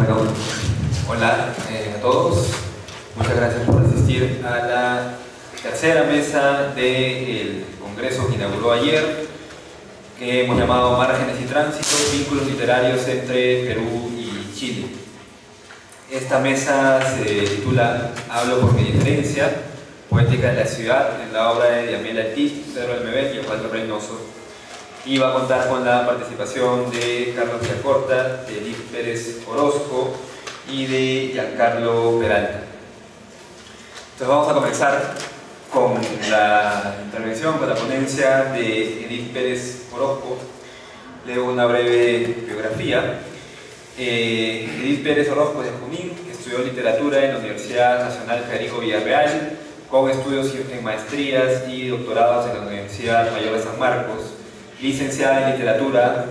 Bueno, hola a todos. Muchas gracias por asistir a la tercera mesa del congreso que inauguró ayer, que hemos llamado Márgenes y Tránsitos, vínculos literarios entre Perú y Chile. Esta mesa se titula Hablo por mi diferencia, poética de la ciudad, en la obra de Diamela Eltit, Pedro Almebel y Osvaldo Reynoso, y va a contar con la participación de Carlos Villacorta, de Edith Pérez Orozco y de Giancarlo Peralta. Entonces vamos a comenzar con la intervención, con la ponencia de Edith Pérez Orozco. Leo una breve biografía. Edith Pérez Orozco de Junín, estudió literatura en la Universidad Nacional Federico Villarreal, con estudios en maestrías y doctorados en la Universidad Mayor de San Marcos, licenciada en literatura,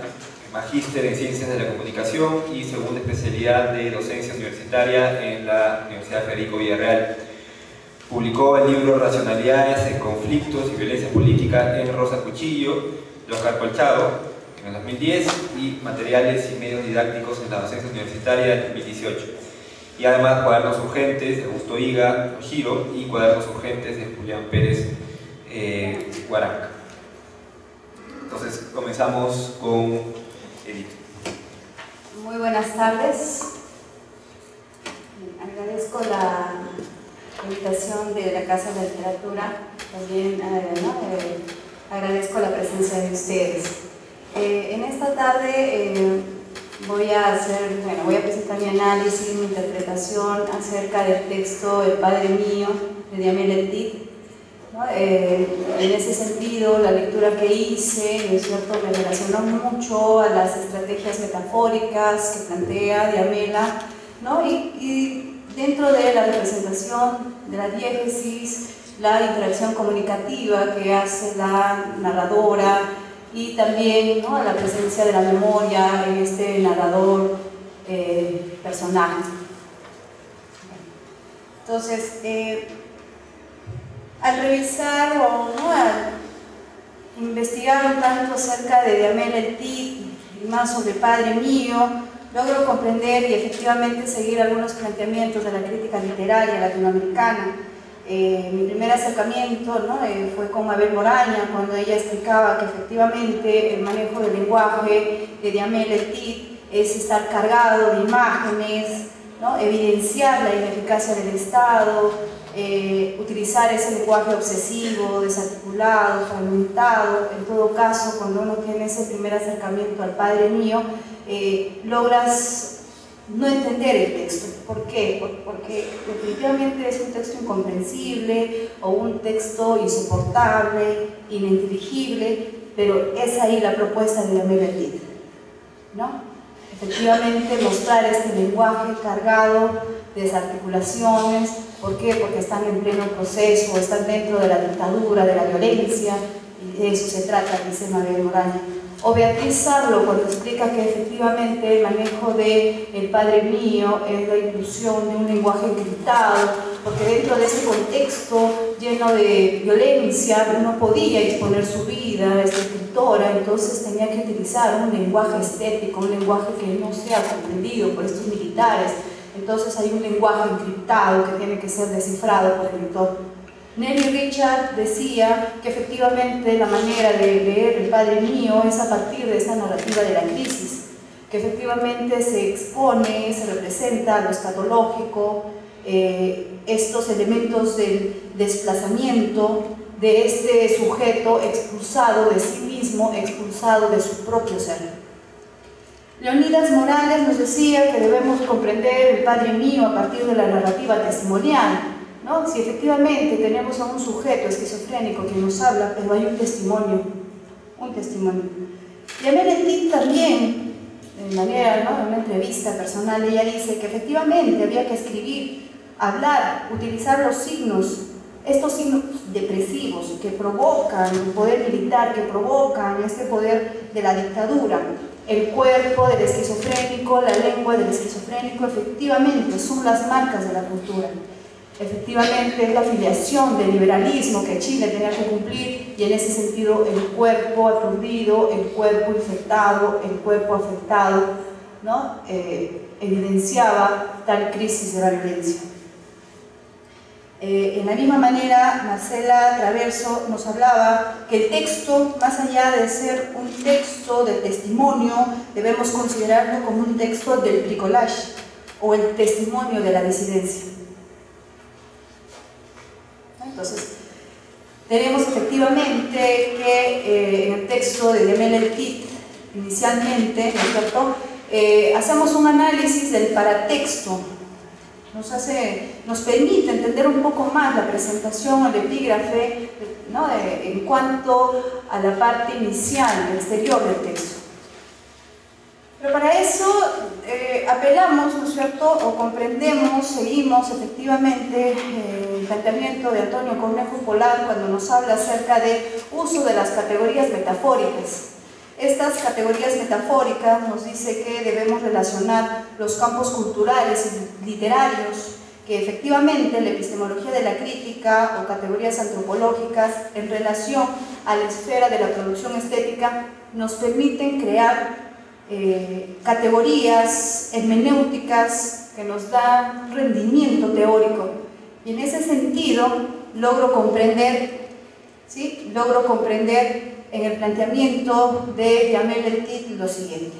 magíster en ciencias de la comunicación y segunda especialidad de docencia universitaria en la Universidad Federico Villarreal. Publicó el libro Racionalidades en conflictos y violencia política en Rosa Cuchillo, de Oscar Colchado, en el 2010, y Materiales y medios didácticos en la docencia universitaria en 2018. Y además Cuadernos urgentes de Augusto Higa Ojiro y Cuadernos urgentes de Julián Pérez Guaraca. Entonces comenzamos con Edith. Muy buenas tardes. Agradezco la invitación de la Casa de la Literatura. También agradezco la presencia de ustedes. En esta tarde voy a presentar mi análisis, mi interpretación acerca del texto El Padre Mío de Diamela Eltit. En ese sentido, la lectura que hice, ¿no es cierto?, me relacionó mucho a las estrategias metafóricas que plantea Diamela, ¿no? Y dentro de la representación de la diégesis, la interacción comunicativa que hace la narradora y también, ¿no?, la presencia de la memoria en este narrador personaje. Entonces, al revisar al investigar un tanto acerca de Diamela Eltit y más sobre Padre Mío, logro comprender y efectivamente seguir algunos planteamientos de la crítica literaria latinoamericana. Mi primer acercamiento fue con Mabel Moraña, cuando ella explicaba que efectivamente el manejo del lenguaje de Diamela Eltit es estar cargado de imágenes, ¿no?, evidenciar la ineficacia del Estado, utilizar ese lenguaje obsesivo, desarticulado, fragmentado. En todo caso, cuando uno tiene ese primer acercamiento al Padre Mío, logras no entender el texto. ¿Por qué? Porque definitivamente es un texto incomprensible o un texto insoportable, ininteligible, pero es ahí la propuesta de Diamela Eltit, ¿no? Efectivamente, mostrar este lenguaje cargado de desarticulaciones. ¿Por qué? Porque están en pleno proceso, están dentro de la dictadura, de la violencia, y de eso se trata, dice Mabel Moraña. O Beatriz Sarlo, cuando explica que efectivamente el manejo de El Padre Mío es la inclusión de un lenguaje encriptado, porque dentro de ese contexto lleno de violencia no podía exponer su vida, esta escritora, entonces tenía que utilizar un lenguaje estético, un lenguaje que no sea comprendido por estos militares. Entonces hay un lenguaje encriptado que tiene que ser descifrado por el lector. Nelly Richard decía que efectivamente la manera de leer El Padre Mío es a partir de esa narrativa de la crisis, que efectivamente se expone, se representa lo escatológico, estos elementos del desplazamiento de este sujeto expulsado de sí mismo, expulsado de su propio ser. Leonidas Morales nos decía que debemos comprender El Padre Mío a partir de la narrativa testimonial, ¿no? Si efectivamente tenemos a un sujeto esquizofrénico que nos habla, pero hay un testimonio. Diamela Eltit también, de manera, ¿no?, en una entrevista personal, ella dice que efectivamente había que escribir, hablar, utilizar los signos, estos signos depresivos que provocan el poder militar, que provocan este poder de la dictadura. El cuerpo del esquizofrénico, la lengua del esquizofrénico, efectivamente son las marcas de la cultura. Efectivamente es la afiliación del liberalismo que Chile tenía que cumplir, y en ese sentido el cuerpo aturdido, el cuerpo infectado, el cuerpo afectado ¿no? Evidenciaba tal crisis de la violencia. En la misma manera, Marcela Traverso nos hablaba que el texto, más allá de ser un texto de testimonio, debemos considerarlo como un texto del bricolage o el testimonio de la disidencia. Entonces, tenemos efectivamente que en el texto de Diamel El-Tit, inicialmente, ¿no es cierto?, hacemos un análisis del paratexto. Nos permite entender un poco más la presentación, el epígrafe, ¿no?, en cuanto a la parte inicial, el exterior del texto. Pero para eso apelamos, ¿no es cierto?, o comprendemos, seguimos efectivamente el planteamiento de Antonio Cornejo Polar cuando nos habla acerca del uso de las categorías metafóricas. Estas categorías metafóricas nos dice que debemos relacionar los campos culturales y literarios, que efectivamente la epistemología de la crítica o categorías antropológicas en relación a la esfera de la producción estética nos permiten crear categorías hermenéuticas que nos dan rendimiento teórico. Y en ese sentido logro comprender, ¿sí?, en el planteamiento de Diamel El-Tit lo siguiente.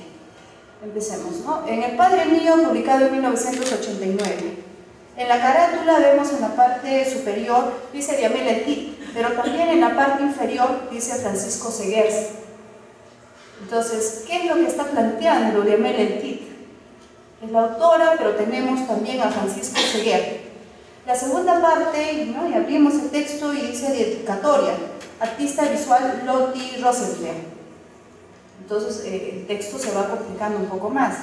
Empecemos, ¿no? En El Padre Mío, publicado en 1989, en la carátula vemos en la parte superior, dice Diamel El-Tit, pero también en la parte inferior dice Francisco Seguers. Entonces, ¿qué es lo que está planteando Diamel El-Tit? Es la autora, pero tenemos también a Francisco Seguers. La segunda parte, ¿no?, y abrimos el texto y dice dedicatoria, artista visual Lotti Rosenfeld. Entonces el texto se va complicando un poco más.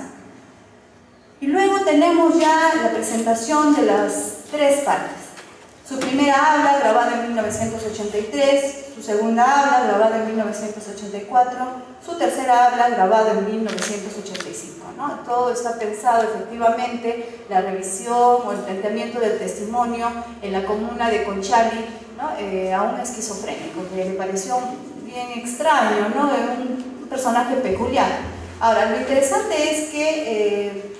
Y luego tenemos ya la presentación de las tres partes. Su primera habla, grabada en 1983, su segunda habla, grabada en 1984, su tercera habla, grabada en 1985. ¿no? Todo está pensado efectivamente, la revisión o el planteamiento del testimonio en la comuna de Conchalí, ¿no? A un esquizofrénico, que le pareció bien extraño, ¿no? Un personaje peculiar. Ahora, lo interesante es que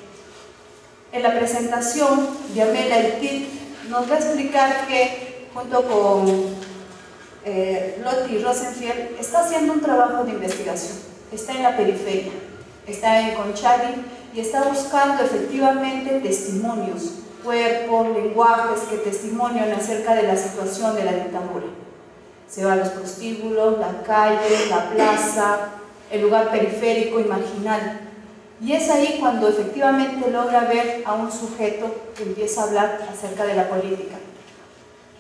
en la presentación Diamel El-Tit nos va a explicar que junto con Lotti Rosenfeld está haciendo un trabajo de investigación, está en la periferia, está en Conchalí y está buscando efectivamente testimonios, cuerpos, lenguajes que testimonian acerca de la situación de la dictadura. Se va a los prostíbulos, la calle, la plaza, el lugar periférico y marginal. Y es ahí cuando efectivamente logra ver a un sujeto que empieza a hablar acerca de la política.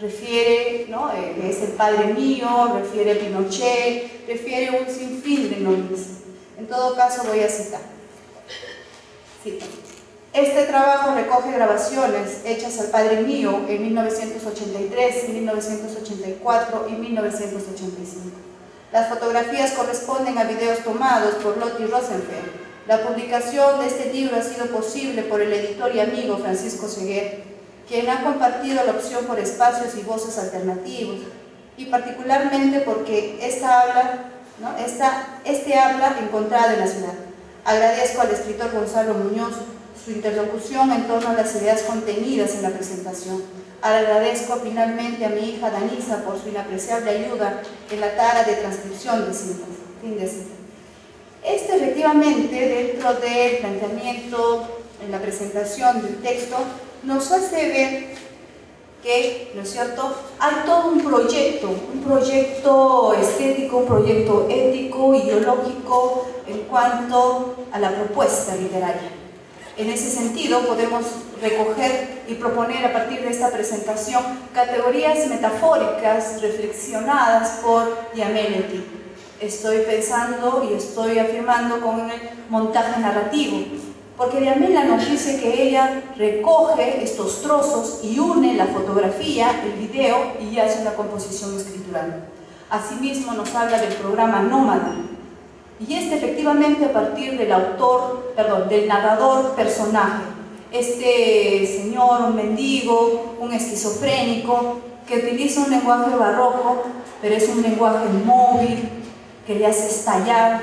Refiere, ¿no?, es el Padre Mío, refiere a Pinochet, refiere un sinfín de nombres. En todo caso voy a citar. Cito. Este trabajo recoge grabaciones hechas al Padre Mío en 1983, 1984 y 1985. Las fotografías corresponden a videos tomados por Lotti Rosenfeld. La publicación de este libro ha sido posible por el editor y amigo Francisco Seguers, quien ha compartido la opción por espacios y voces alternativos, y particularmente porque este habla encontrada en la ciudad. Agradezco al escritor Gonzalo Muñoz su interlocución en torno a las ideas contenidas en la presentación. Agradezco finalmente a mi hija Danisa por su inapreciable ayuda en la tarea de transcripción de cintas. Fin de cita. Efectivamente, dentro del planteamiento en la presentación del texto, nos hace ver que, ¿no es cierto?, hay todo un proyecto estético, un proyecto ético, ideológico en cuanto a la propuesta literaria. En ese sentido, podemos recoger y proponer a partir de esta presentación categorías metafóricas reflexionadas por Diamel El-Tit. Estoy pensando y estoy afirmando con el montaje narrativo, porque Diamela nos dice que ella recoge estos trozos y une la fotografía, el video y hace una composición escritural. Asimismo nos habla del programa Nómada, y efectivamente a partir del del narrador personaje, este señor, un mendigo, un esquizofrénico, que utiliza un lenguaje barroco, pero es un lenguaje móvil, que le hace estallar.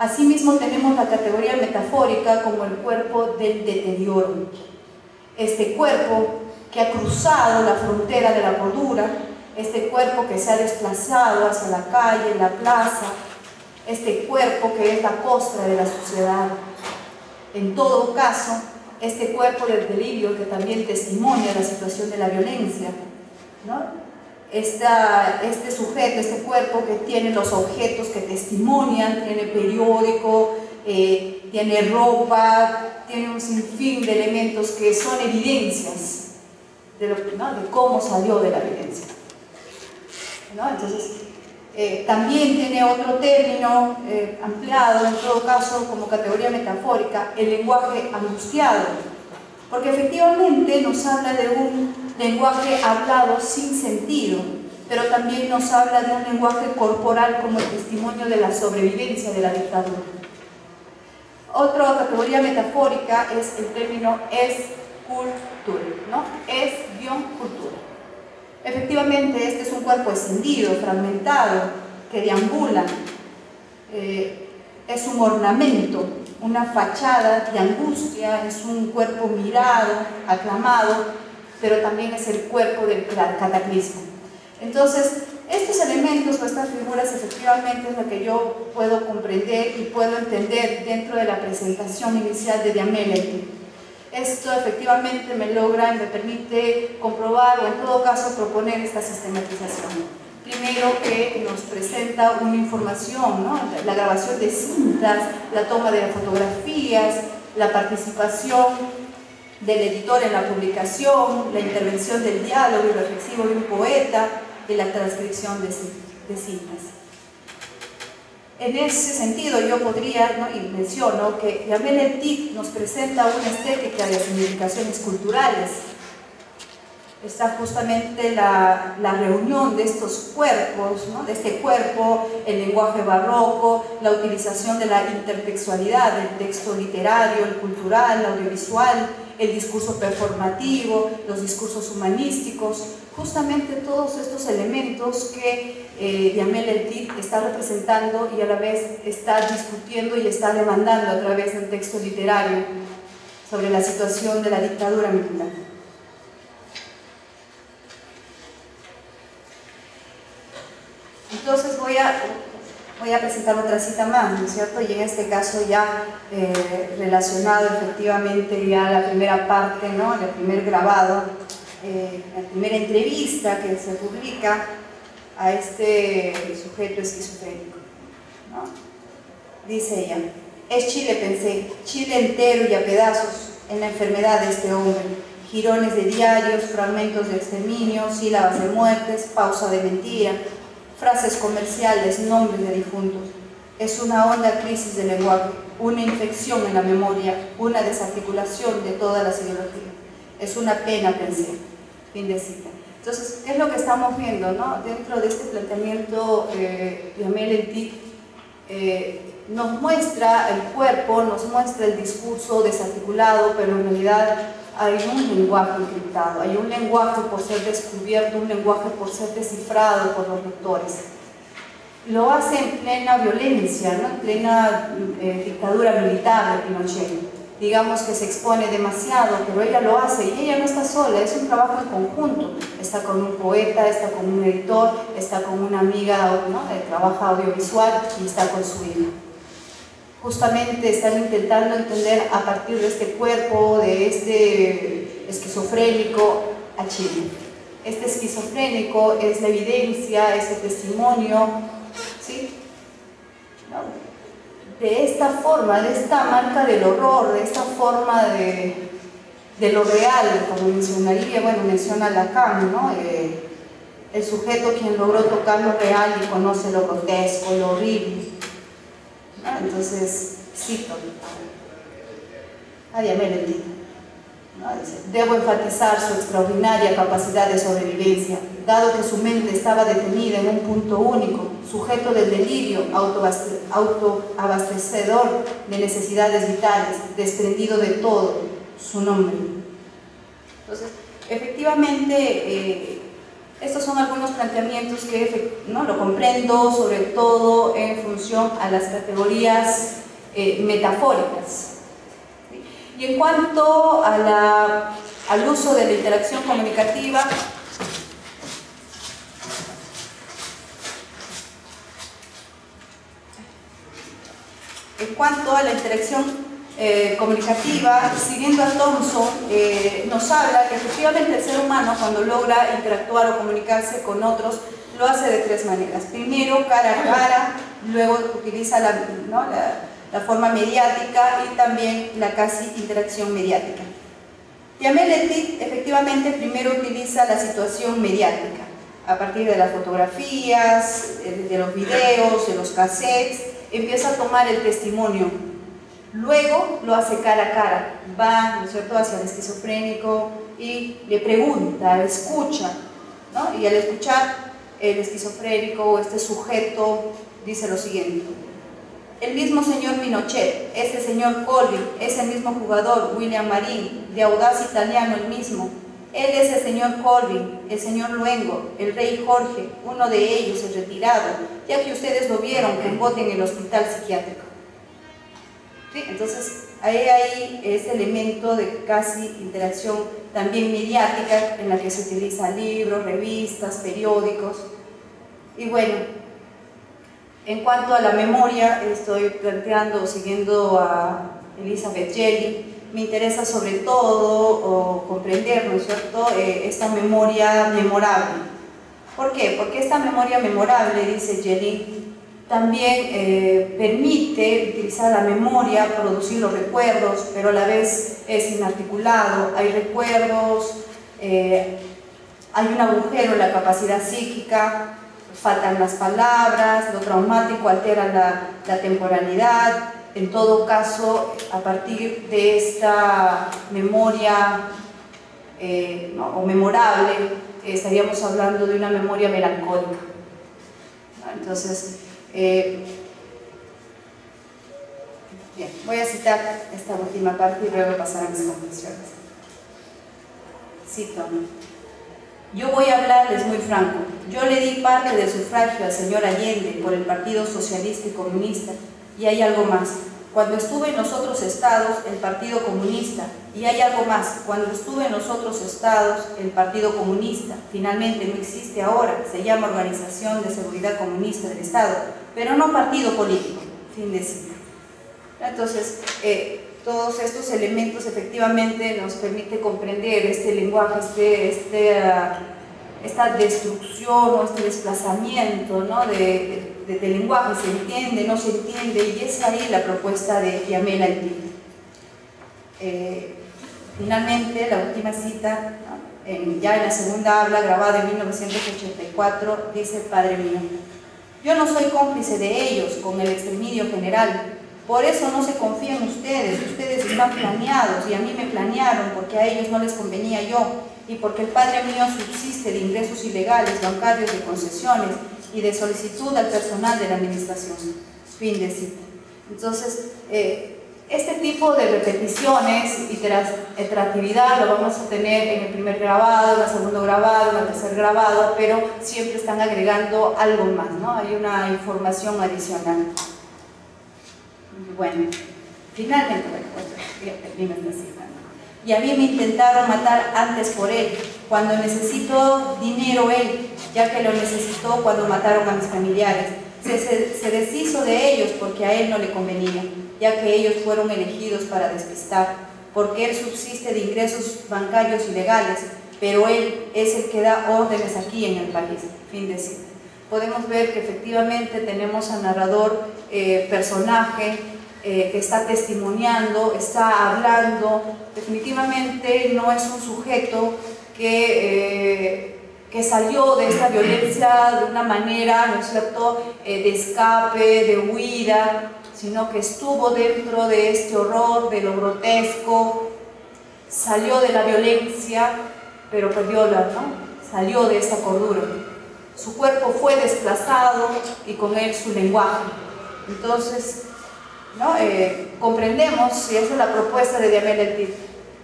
Asimismo tenemos la categoría metafórica como el cuerpo del deterioro. Este cuerpo que ha cruzado la frontera de la cordura, este cuerpo que se ha desplazado hacia la calle, la plaza, este cuerpo que es la costra de la sociedad. En todo caso, este cuerpo del delirio que también testimonia la situación de la violencia, ¿no? Este sujeto, este cuerpo que tiene los objetos que testimonian, tiene periódico, tiene ropa, tiene un sinfín de elementos que son evidencias ¿no? de cómo salió de la violencia, ¿no? Entonces, también tiene otro término ampliado, en todo caso, como categoría metafórica, el lenguaje angustiado, porque efectivamente nos habla de un lenguaje hablado sin sentido, pero también nos habla de un lenguaje corporal como el testimonio de la sobrevivencia de la dictadura. Otra categoría metafórica es el término es-cultura, ¿no? Es-cultura. Efectivamente, este es un cuerpo escindido, fragmentado, que deambula, es un ornamento, una fachada de angustia, es un cuerpo mirado, aclamado, pero también es el cuerpo del cataclismo. Entonces, estos elementos o estas figuras efectivamente es lo que yo puedo comprender y puedo entender dentro de la presentación inicial de Diamele. Esto efectivamente me logra y me permite comprobar o en todo caso proponer esta sistematización. Primero que nos presenta una información, ¿no? La grabación de cintas, la toma de fotografías, la participación del editor en la publicación, la intervención del diálogo y reflexivo de un poeta y la transcripción de cintas. En ese sentido yo podría, ¿no? y menciono que Diamele Tit nos presenta una estética de significaciones culturales. Está justamente la reunión de estos cuerpos, ¿no? de este cuerpo, el lenguaje barroco, la utilización de la intertextualidad, del texto literario, el cultural, el audiovisual, el discurso performativo, los discursos humanísticos, justamente todos estos elementos que Diamele Tit está representando y a la vez está discutiendo y está demandando a través del texto literario sobre la situación de la dictadura militar. Entonces voy a presentar otra cita más, ¿no es cierto? Y en este caso ya relacionado efectivamente ya a la primera parte, ¿no? El primer grabado, la primera entrevista que se publica a este sujeto esquizofrénico, ¿no? Dice ella: es Chile, pensé, Chile entero y a pedazos en la enfermedad de este hombre. Girones de diarios, fragmentos de exterminio, sílabas de muertes, pausa de mentira, frases comerciales, nombres de difuntos. Es una honda crisis del lenguaje, una infección en la memoria, una desarticulación de todas las ideologías. Es una pena, pensé. Fin de cita. Entonces, ¿qué es lo que estamos viendo, no? Dentro de este planteamiento, Diamele Tit nos muestra el cuerpo, nos muestra el discurso desarticulado, pero en realidad hay un lenguaje encriptado, hay un lenguaje por ser descubierto, un lenguaje por ser descifrado por los lectores. Lo hace en plena violencia, ¿no? En plena dictadura militar de Pinochet. Digamos que se expone demasiado, pero ella lo hace y ella no está sola, es un trabajo en conjunto. Está con un poeta, está con un editor, está con una amiga, ¿no? que trabaja audiovisual y está con su hija. Justamente están intentando entender a partir de este cuerpo, de este esquizofrénico, a Chile. Este esquizofrénico es la evidencia, es el testimonio, ¿sí? ¿No? De esta forma, de esta marca del horror, de esta forma de lo real, como mencionaría, bueno, menciona Lacan, ¿no? El sujeto quien logró tocar lo real y conoce lo grotesco, lo horrible. ¿No? Entonces, cito a Diamele Tit, ¿no? Dice: debo enfatizar su extraordinaria capacidad de sobrevivencia, dado que su mente estaba detenida en un punto único, sujeto del delirio, autoabastecedor de necesidades vitales, desprendido de todo, su nombre. Entonces, efectivamente, Estos son algunos planteamientos que ¿no? lo comprendo sobre todo en función a las categorías metafóricas. Y en cuanto a al uso de la interacción comunicativa, siguiendo a Thompson, nos habla que efectivamente el ser humano, cuando logra interactuar o comunicarse con otros, lo hace de tres maneras. Primero, cara a cara, luego utiliza la forma mediática y también la casi interacción mediática. Jamel Ethiet efectivamente primero utiliza la situación mediática, a partir de las fotografías, de los videos, de los cassettes, empieza a tomar el testimonio. Luego lo hace cara a cara, va, ¿no es cierto?, hacia el esquizofrénico y le pregunta, escucha, ¿no? Y al escuchar, el esquizofrénico o este sujeto dice lo siguiente: el mismo señor Pinochet, ese señor Colvin, es el mismo jugador, William Marín, de audaz italiano el mismo. Él es el señor Colvin, el señor Luengo, el rey Jorge, uno de ellos, el retirado, ya que ustedes lo vieron con bote en el hospital psiquiátrico. ¿Sí? Entonces, ahí hay este elemento de casi interacción también mediática en la que se utilizan libros, revistas, periódicos. Y bueno, en cuanto a la memoria, estoy planteando, siguiendo a Elizabeth Jelly, me interesa sobre todo comprender, ¿no es cierto?, esta memoria memorable. ¿Por qué? Porque esta memoria memorable, dice Jelly, también permite utilizar la memoria, producir los recuerdos, pero a la vez es inarticulado, hay recuerdos, hay un agujero en la capacidad psíquica, faltan las palabras, lo traumático altera la temporalidad. En todo caso, a partir de esta memoria ¿no?, o memorable, estaríamos hablando de una memoria melancólica, ¿no? Entonces, bien, voy a citar esta última parte y luego pasar a mis conclusiones. Cito: yo voy a hablarles muy franco. Yo le di parte del sufragio al señor Allende por el Partido Socialista y Comunista. Y hay algo más. Cuando estuve en los otros estados, el Partido Comunista. Y hay algo más. Cuando estuve en los otros estados, el Partido Comunista. Finalmente no existe ahora. Se llama Organización de Seguridad Comunista del Estado. Pero no partido político. Fin de cita. Entonces, todos estos elementos efectivamente nos permite comprender este lenguaje, esta destrucción o este desplazamiento, ¿no?, del lenguaje, se entiende, no se entiende, y es ahí la propuesta de Jamel Ethiet. Finalmente, la última cita, ¿no?, ya en la segunda habla, grabada en 1984, dice: Padre mío, yo no soy cómplice de ellos con el exterminio general. Por eso no se confían ustedes están planeados y a mí me planearon porque a ellos no les convenía yo y porque el padre mío subsiste de ingresos ilegales, bancarios, de concesiones y de solicitud al personal de la administración. Fin de cita. Entonces, este tipo de repeticiones y iteratividad lo vamos a tener en el primer grabado, en el segundo grabado, en el tercer grabado, pero siempre están agregando algo más, ¿no? Hay una información adicional. Bueno, finalmente, termino esta cita. Y a mí me intentaron matar antes por él, cuando necesitó dinero él, ya que lo necesitó cuando mataron a mis familiares. Se deshizo de ellos porque a él no le convenía, ya que ellos fueron elegidos para despistar, porque él subsiste de ingresos bancarios ilegales, pero él es el que da órdenes aquí en el país. Fin de cita. Podemos ver que efectivamente tenemos al narrador personaje que está testimoniando, está hablando. Definitivamente no es un sujeto que salió de esta violencia de una manera, ¿no es cierto?, de escape, de huida, sino que estuvo dentro de este horror, de lo grotesco, salió de la violencia, pero perdió salió de esta cordura. Su cuerpo fue desplazado y con él su lenguaje. Entonces, ¿no?, comprendemos, y esa es la propuesta de Jamel Ethiet,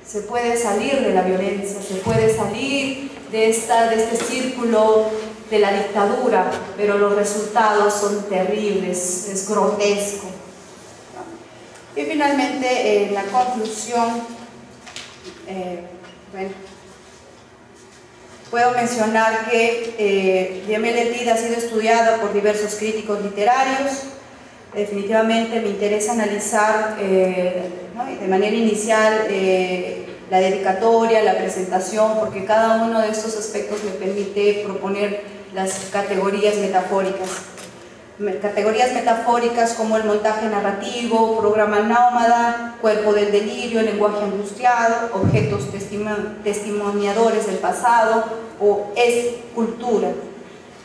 se puede salir de la violencia, se puede salir de este círculo de la dictadura, pero los resultados son terribles, es grotesco. Y finalmente, en la conclusión, puedo mencionar que Diamel El Cid ha sido estudiada por diversos críticos literarios. Definitivamente me interesa analizar de manera inicial la dedicatoria, la presentación, porque cada uno de estos aspectos me permite proponer las categorías metafóricas. Categorías metafóricas como el montaje narrativo, programa nómada, cuerpo del delirio, lenguaje angustiado, objetos testimoniadores del pasado o escultura,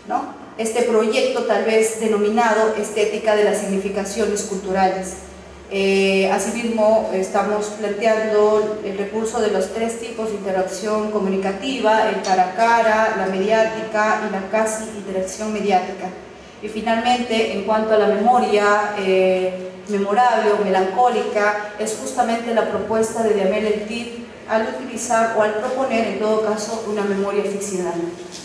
¿no? Este proyecto tal vez denominado estética de las significaciones culturales. Asimismo, estamos planteando el recurso de los tres tipos de interacción comunicativa, el cara a cara, la mediática y la casi interacción mediática. Y finalmente, en cuanto a la memoria memorable o melancólica, es justamente la propuesta de Diamel El Cid al utilizar o al proponer, en todo caso, una memoria ficcional,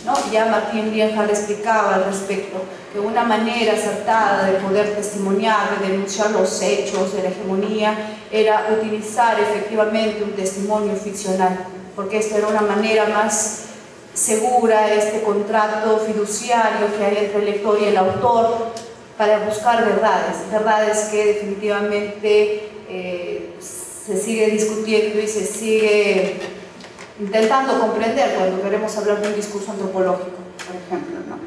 ¿no? Ya Martín Lienhard explicaba al respecto que una manera acertada de poder testimoniar, de denunciar los hechos de la hegemonía, era utilizar efectivamente un testimonio ficcional, porque esta era una manera más segura, este contrato fiduciario que hay entre el lector y el autor, para buscar verdades que definitivamente se sigue discutiendo y se sigue intentando comprender cuando queremos hablar de un discurso antropológico, por ejemplo, ¿no?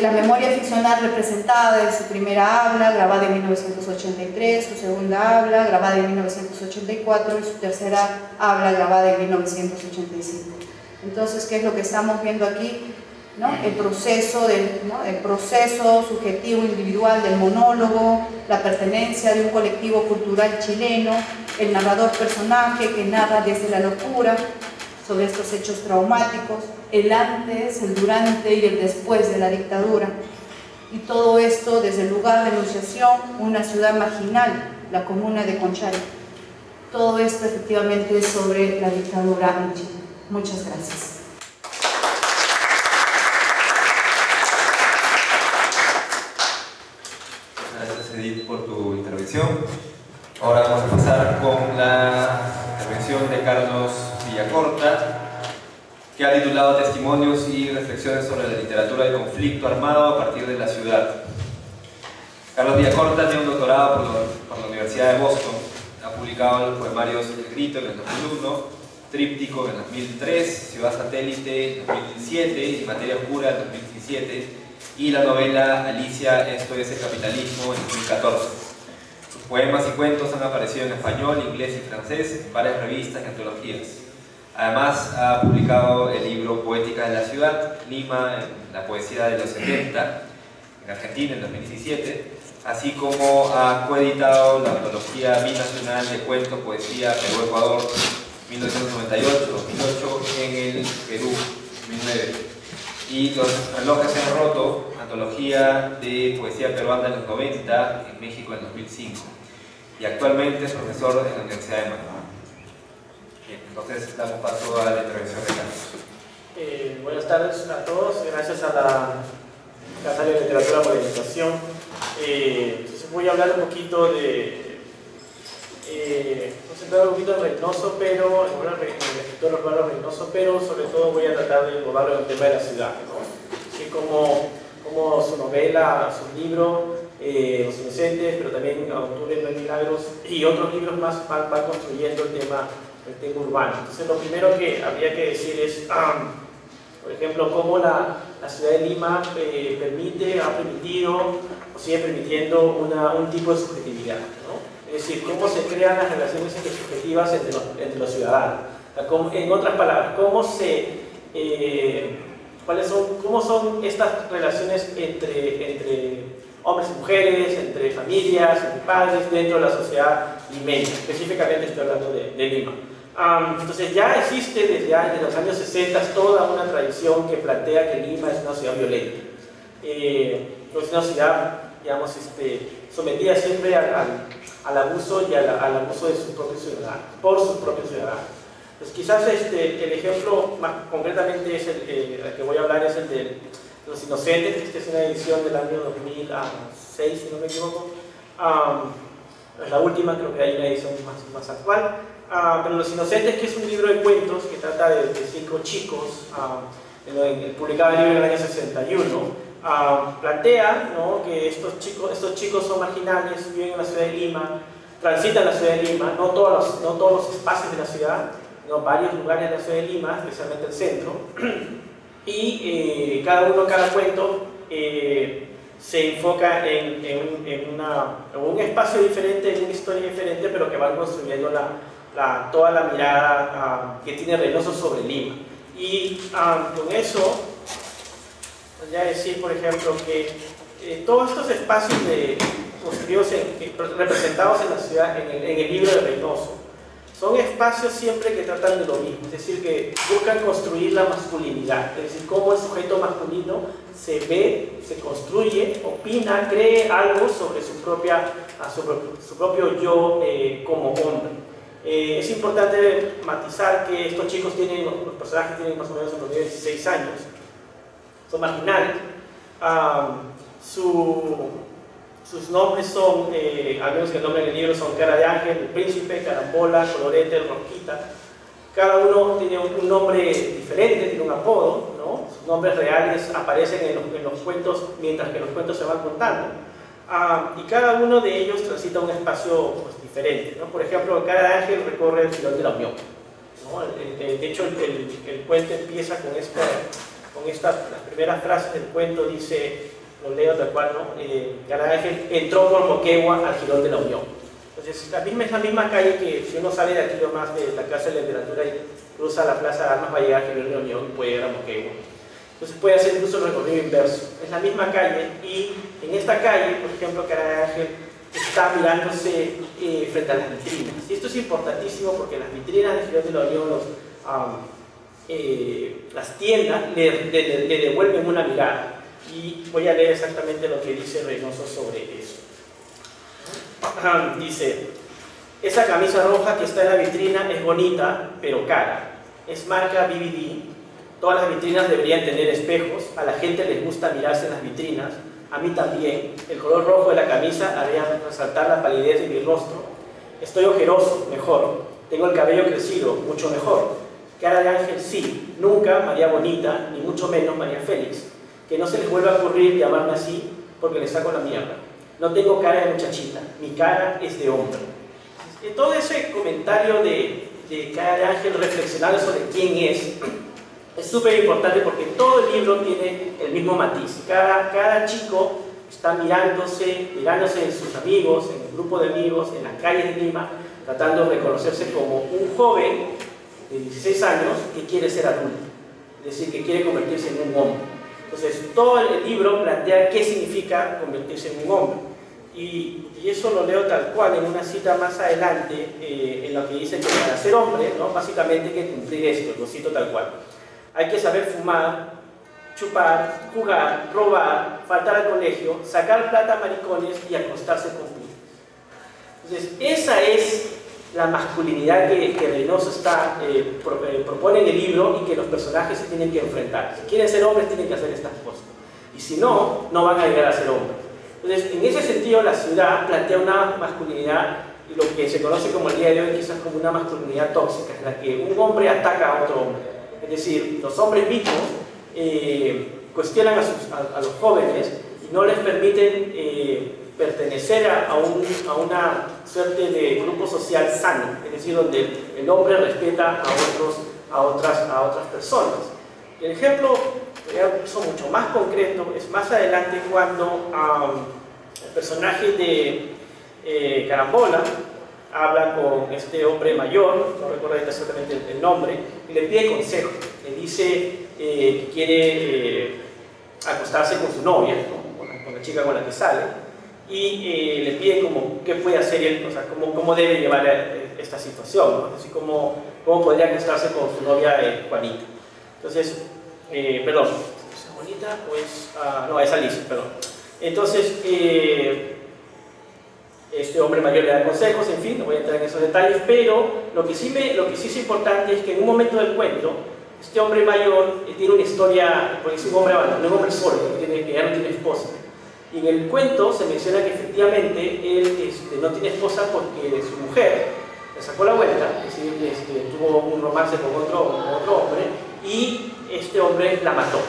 La memoria ficcional representada en su primera habla, grabada en 1983, su segunda habla, grabada en 1984, y su tercera habla, grabada en 1985. Entonces, ¿qué es lo que estamos viendo aquí? ¿No? El proceso subjetivo individual del monólogo, la pertenencia de un colectivo cultural chileno, el narrador personaje que narra desde la locura sobre estos hechos traumáticos, el antes, el durante y el después de la dictadura. Y todo esto desde el lugar de enunciación, una ciudad marginal, la comuna de Conchay. Todo esto efectivamente es sobre la dictadura en Chile. Muchas gracias. Gracias, Edith, por tu intervención. Ahora vamos a pasar con la intervención de Carlos Villacorta, que ha titulado Testimonios y reflexiones sobre la literatura de conflicto armado a partir de la ciudad. Carlos Villacorta tiene un doctorado por la Universidad de Boston. Ha publicado los poemarios El Grito en el 2001, Tríptico en 2003, Ciudad Satélite en 2007 y Materia Oscura en 2017, y la novela Alicia, esto es el capitalismo en 2014. Sus poemas y cuentos han aparecido en español, inglés y francés en varias revistas y antologías. Además, ha publicado el libro Poética de la Ciudad, Lima, en la poesía de los 70, en Argentina en 2017, así como ha coeditado la antología binacional de cuentos, poesía Perú-Ecuador 1998-2008 en el Perú 2009, y Los relojes se han roto, antología de poesía peruana en los 90 en México en 2005, y actualmente es profesor en la Universidad de Managua. Bien, entonces damos paso a la intervención de Carlos. Buenas tardes a todos, gracias a la Casa de Literatura por la invitación. Entonces voy a hablar un poquito de concentrar un poquito en Reynoso, pero en el escritor urbano Reynoso, pero sobre todo voy a tratar de enfocarlo en el tema de la ciudad, ¿no? Así como su novela, su libro, Los Inocentes, pero también Octubre no hay milagros y otros libros más van construyendo el tema urbano. Entonces lo primero que habría que decir es, por ejemplo, cómo la ciudad de Lima ha permitido o sigue permitiendo un tipo de subjetividad, ¿no? Es decir, cómo se crean las relaciones intersubjetivas entre los ciudadanos. O sea, en otras palabras, cómo son estas relaciones entre hombres y mujeres, entre familias, entre padres, dentro de la sociedad limeña. Específicamente estoy hablando de Lima. Entonces ya existe desde los años 60 toda una tradición que plantea que Lima es una ciudad violenta. Es una ciudad, digamos, sometida siempre al abuso y al abuso de sus propios ciudadanos, por sus propios ciudadanos. Pues quizás el ejemplo más concretamente es el que voy a hablar es el de Los Inocentes. Esta es una edición del año 2006, si no me equivoco. Es la última, creo que hay una edición más actual. Pero Los Inocentes, que es un libro de cuentos que trata de 5 chicos, publicado el libro en el año 61, plantea, ¿no?, que estos chicos son marginales, viven en la ciudad de Lima, transitan la ciudad de Lima, no todos los espacios de la ciudad, sino varios lugares de la ciudad de Lima, especialmente el centro, y cada cuento se enfoca en un espacio diferente, en una historia diferente, pero que van construyendo toda la mirada que tiene Reynoso sobre Lima. Y con eso, podría decir, por ejemplo, que todos estos espacios construidos representados en la ciudad, en el libro de Reynoso, son espacios siempre que tratan de lo mismo, es decir, que buscan construir la masculinidad, es decir, cómo el sujeto masculino se ve, se construye, opina, cree algo sobre su propio yo como hombre. Es importante matizar que estos chicos los personajes tienen más o menos unos 16 años, son marginales. Sus nombres son, al menos que el nombre en el libro, son Cara de Ángel, el Príncipe, Carambola, Colorete, el Rosquita. Cada uno tiene un nombre diferente, tiene un apodo, ¿no? Sus nombres reales aparecen en los cuentos mientras que los cuentos se van contando. Y cada uno de ellos transita un espacio pues, diferente, ¿no? Por ejemplo, Cara de Ángel recorre el Jirón de la Unión, ¿no? De hecho, el cuento empieza con las primeras frases del cuento, dice, lo leo tal cual, ¿no? Cara de Ángel entró por Moquegua al Jirón de la Unión. Entonces, es la misma calle que si uno sale de aquí nomás de la Casa de Literatura y cruza la Plaza de Armas, va a llegar al Jirón de la Unión y puede llegar a Moquegua. Entonces puede hacer incluso el recorrido inverso. Es la misma calle y en esta calle, por ejemplo, Cara de Ángel está mirándose frente a las vitrinas. Y esto es importantísimo porque las vitrinas de Jirón de la Unión, las tiendas, le devuelven una mirada. Y voy a leer exactamente lo que dice Reynoso sobre eso. Dice, esa camisa roja que está en la vitrina es bonita, pero cara. Es marca BBD. Todas las vitrinas deberían tener espejos. A la gente les gusta mirarse en las vitrinas. A mí también. El color rojo de la camisa haría resaltar la palidez de mi rostro. Estoy ojeroso, mejor. Tengo el cabello crecido, mucho mejor. Cara de Ángel, sí. Nunca María Bonita, ni mucho menos María Félix. Que no se les vuelva a ocurrir llamarme así porque les saco la mierda. No tengo cara de muchachita, mi cara es de hombre. Todo ese comentario de Cara de Ángel reflexionando sobre quién es súper importante porque todo el libro tiene el mismo matiz. Cada chico está mirándose en sus amigos, en un grupo de amigos, en las calles de Lima, tratando de reconocerse como un joven de 16 años que quiere ser adulto, es decir, que quiere convertirse en un hombre. Entonces, todo el libro plantea qué significa convertirse en un hombre. Y eso lo leo tal cual en una cita más adelante, en la que dice que para ser hombre, ¿no?, básicamente hay que cumplir esto, lo cito tal cual. Hay que saber fumar, chupar, jugar, robar, faltar al colegio, sacar plata a maricones y acostarse con putas. Entonces, esa es la masculinidad que Reynoso propone en el libro y que los personajes se tienen que enfrentar. Si quieren ser hombres, tienen que hacer estas cosas. Y si no, no van a llegar a ser hombres. Entonces, en ese sentido, la ciudad plantea una masculinidad, y lo que se conoce como el día de hoy quizás como una masculinidad tóxica, en la que un hombre ataca a otro hombre. Es decir, los hombres mismos cuestionan a los jóvenes y no les permiten pertenecer a una suerte de grupo social sano, es decir, donde el hombre respeta a otras personas. El ejemplo, incluso mucho más concreto, es más adelante cuando el personaje de Carambola habla con este hombre mayor, no recuerdo exactamente el nombre, y le pide consejo. Le dice que quiere acostarse con su novia, ¿no?, con la chica con la que sale, y le pide como qué puede hacer él, o sea, cómo debe llevar esta situación, ¿no? Así como cómo podría acostarse con su novia Juanita. Entonces, perdón, ¿es Juanita o es...? No, es Alicia, perdón. Entonces, Este hombre mayor le da consejos, en fin, no voy a entrar en esos detalles, pero lo que sí es importante es que en un momento del cuento, este hombre mayor tiene una historia, porque es un hombre abandonado, un hombre solo, que ya no tiene esposa. Y en el cuento se menciona que efectivamente él no tiene esposa porque su mujer le sacó la vuelta, es decir, tuvo un romance con otro hombre y este hombre la mató.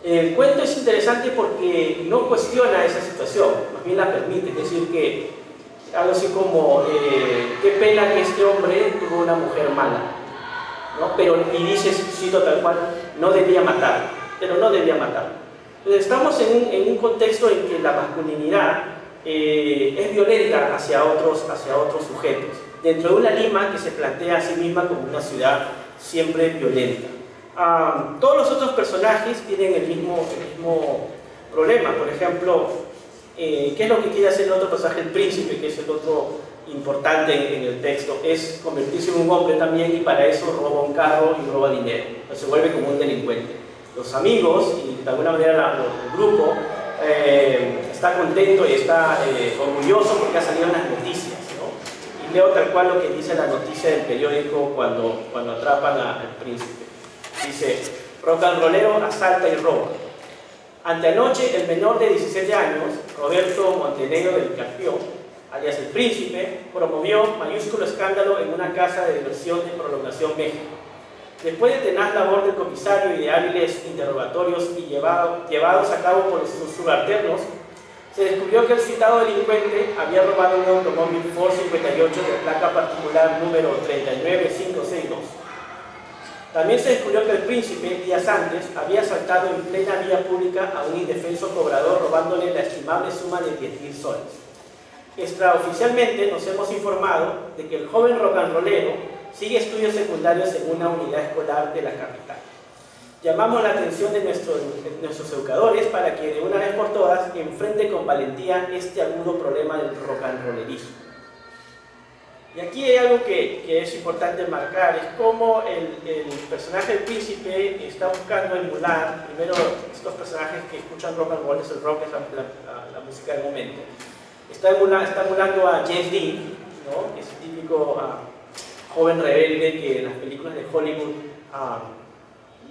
El cuento es interesante porque no cuestiona esa situación, más bien la permite, es decir, que algo así como, qué pena que este hombre tuvo una mujer mala, ¿no? Pero, y dice, cito tal cual, no debía matar, pero no debía matar. Entonces estamos en un contexto en que la masculinidad es violenta hacia otros sujetos, dentro de una Lima que se plantea a sí misma como una ciudad siempre violenta. Todos los otros personajes tienen el mismo problema. Por ejemplo, ¿qué es lo que quiere hacer el otro personaje? El príncipe, que es el otro importante en el texto, es convertirse en un hombre también, y para eso roba un carro y roba dinero, se vuelve como un delincuente. Los amigos y de alguna manera el grupo está contento y está orgulloso porque ha salido en las noticias, ¿no? Y leo tal cual lo que dice la noticia del periódico cuando atrapan al príncipe. Dice: rock and rollero asalta y roba. Anteanoche, el menor de 17 años, Roberto Montenegro del Carpio, alias el Príncipe, promovió mayúsculo escándalo en una casa de diversión de Prolongación México. Después de tenaz labor del comisario y de hábiles interrogatorios y llevados a cabo por sus subalternos, se descubrió que el citado delincuente había robado un automóvil Ford 58 de placa particular número 39562. También se descubrió que el príncipe, días antes, había asaltado en plena vía pública a un indefenso cobrador, robándole la estimable suma de 10.000 soles. Extraoficialmente nos hemos informado de que el joven rock and rollero sigue estudios secundarios en una unidad escolar de la capital. Llamamos la atención de nuestros educadores para que de una vez por todas enfrente con valentía este agudo problema del rock and rollerismo. Y aquí hay algo que es importante marcar, es cómo el personaje del príncipe está buscando emular, primero, estos personajes que escuchan rock and roll, el rock es la música del momento, está emulando a James Dean, ¿no? Ese típico joven rebelde que en las películas de Hollywood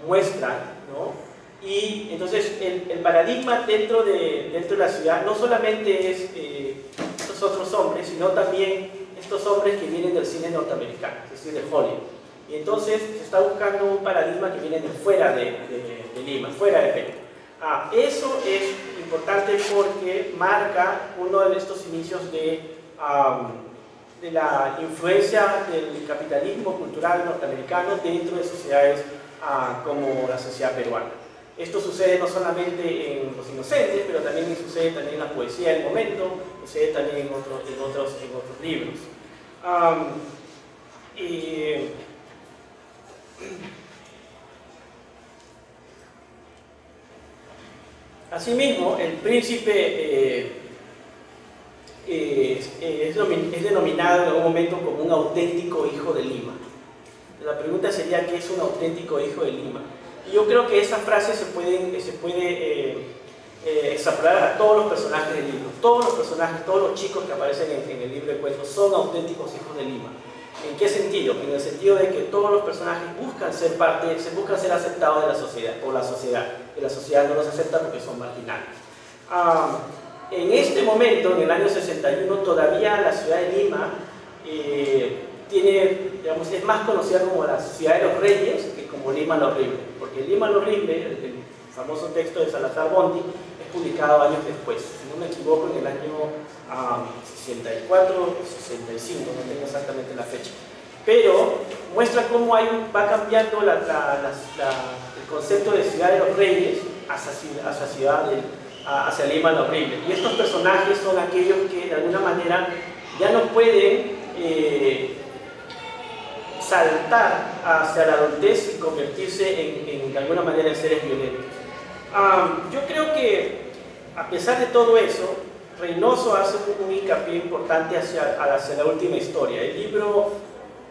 muestran, ¿no? Y entonces el paradigma dentro de la ciudad no solamente es estos otros hombres, sino también estos hombres que vienen del cine norteamericano, es decir, de Hollywood. Y entonces se está buscando un paradigma que viene de fuera de Lima, fuera de Perú. Eso es importante porque marca uno de estos inicios de la influencia del capitalismo cultural norteamericano dentro de sociedades como la sociedad peruana. Esto sucede no solamente en Los Inocentes, pero también sucede también en la poesía del momento, sucede también en otros libros. Asimismo, el príncipe es denominado en algún momento como un auténtico hijo de Lima. La pregunta sería: ¿qué es un auténtico hijo de Lima? Y yo creo que esa frase se puede extrapolar a todos los personajes del libro. Todos los personajes, todos los chicos que aparecen en el libro de cuentos son auténticos hijos de Lima. ¿En qué sentido? En el sentido de que todos los personajes buscan ser aceptados por la sociedad, que la sociedad no los acepta porque son marginales. En este momento, en el año 61, todavía la ciudad de Lima es más conocida como la ciudad de los reyes que como Lima la Horrible, porque Lima la Horrible, el famoso texto de Salazar Bondi, es publicado años después, si no me equivoco, en el año 64 o 65, no tengo exactamente la fecha, pero muestra cómo va cambiando el concepto de ciudad de los reyes hacia Lima la Horrible. Y estos personajes son aquellos que de alguna manera ya no pueden saltar hacia la adultez y convertirse de alguna manera en seres violentos. Yo creo que a pesar de todo eso, Reynoso hace un hincapié importante hacia la última historia. El libro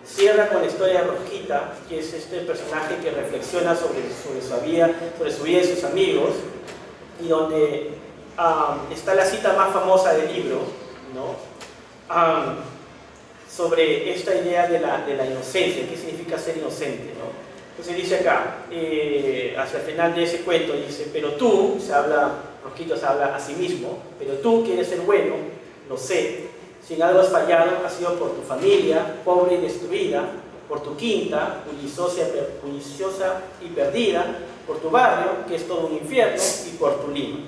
cierra con la historia de Rosquita, que es este personaje que reflexiona sobre su vida y sus amigos, y donde está la cita más famosa del libro, ¿no? Sobre esta idea de la inocencia, qué significa ser inocente, ¿no? Entonces dice acá, hacia el final de ese cuento, dice, pero tú, Rosquito se habla a sí mismo, pero tú quieres ser bueno, lo sé, si en algo has fallado, ha sido por tu familia, pobre y destruida, por tu quinta, bulliciosa y perdida, por tu barrio, que es todo un infierno, y por tu Lima.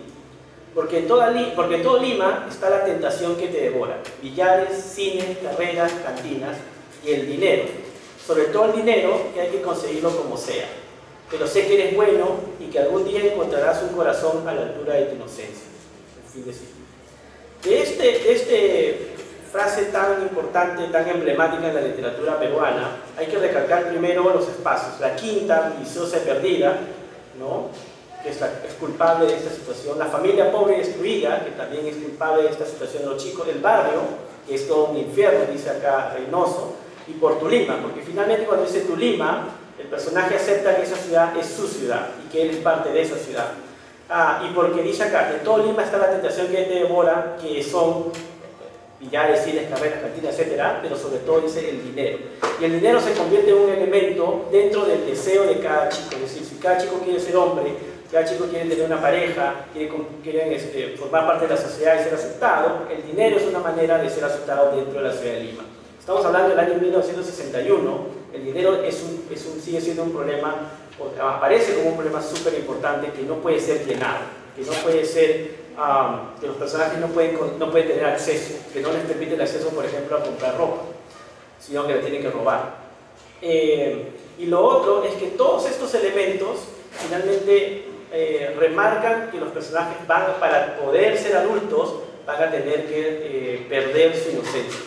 Porque en todo Lima está la tentación que te devora, billares, cines, carreras, cantinas y el dinero. Sobre todo el dinero, que hay que conseguirlo como sea. Pero sé que eres bueno y que algún día encontrarás un corazón a la altura de tu inocencia. En fin de cita. De esta frase tan importante, tan emblemática en la literatura peruana, hay que recalcar primero los espacios. La quinta, bulliciosa y perdida, ¿no? Que es culpable de esta situación. La familia pobre y destruida, que también es culpable de esta situación. Los chicos del barrio, que es todo un infierno, dice acá Reynoso. Y por tu Lima, porque finalmente cuando dice tu Lima, el personaje acepta que esa ciudad es su ciudad y que él es parte de esa ciudad. Y porque dice acá, en todo Lima está la tentación que te devora, que son billares, cines, carreras, cantinas, etc. Pero sobre todo dice el dinero. Y el dinero se convierte en un elemento dentro del deseo de cada chico. Es decir, si cada chico quiere ser hombre, cada chico quiere tener una pareja, quiere formar parte de la sociedad y ser aceptado, el dinero es una manera de ser aceptado dentro de la ciudad de Lima. Estamos hablando del año 1961, el dinero sigue siendo un problema, aparece como un problema súper importante que no puede ser llenado, que no puede ser, que los personajes no pueden tener acceso, que no les permite el acceso, por ejemplo, a comprar ropa, sino que la tienen que robar. Y lo otro es que todos estos elementos finalmente remarcan que los personajes para poder ser adultos, van a tener que perder su inocencia.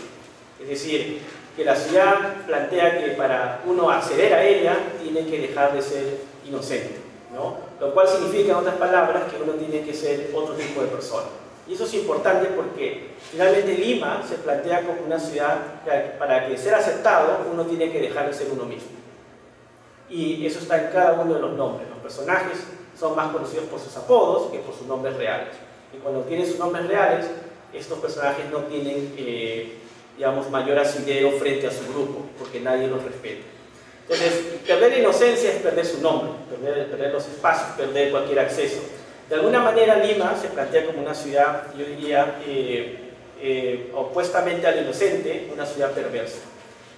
Es decir, que la ciudad plantea que para uno acceder a ella tiene que dejar de ser inocente, ¿no? Lo cual significa, en otras palabras, que uno tiene que ser otro tipo de persona. Y eso es importante porque finalmente Lima se plantea como una ciudad para que ser aceptado uno tiene que dejar de ser uno mismo. Y eso está en cada uno de los nombres. Los personajes son más conocidos por sus apodos que por sus nombres reales. Y cuando tienen sus nombres reales, estos personajes no tienen digamos, mayor asidero frente a su grupo, porque nadie los respeta. Entonces, perder la inocencia es perder su nombre, perder los espacios, perder cualquier acceso. De alguna manera Lima se plantea como una ciudad, yo diría, opuestamente al inocente, una ciudad perversa.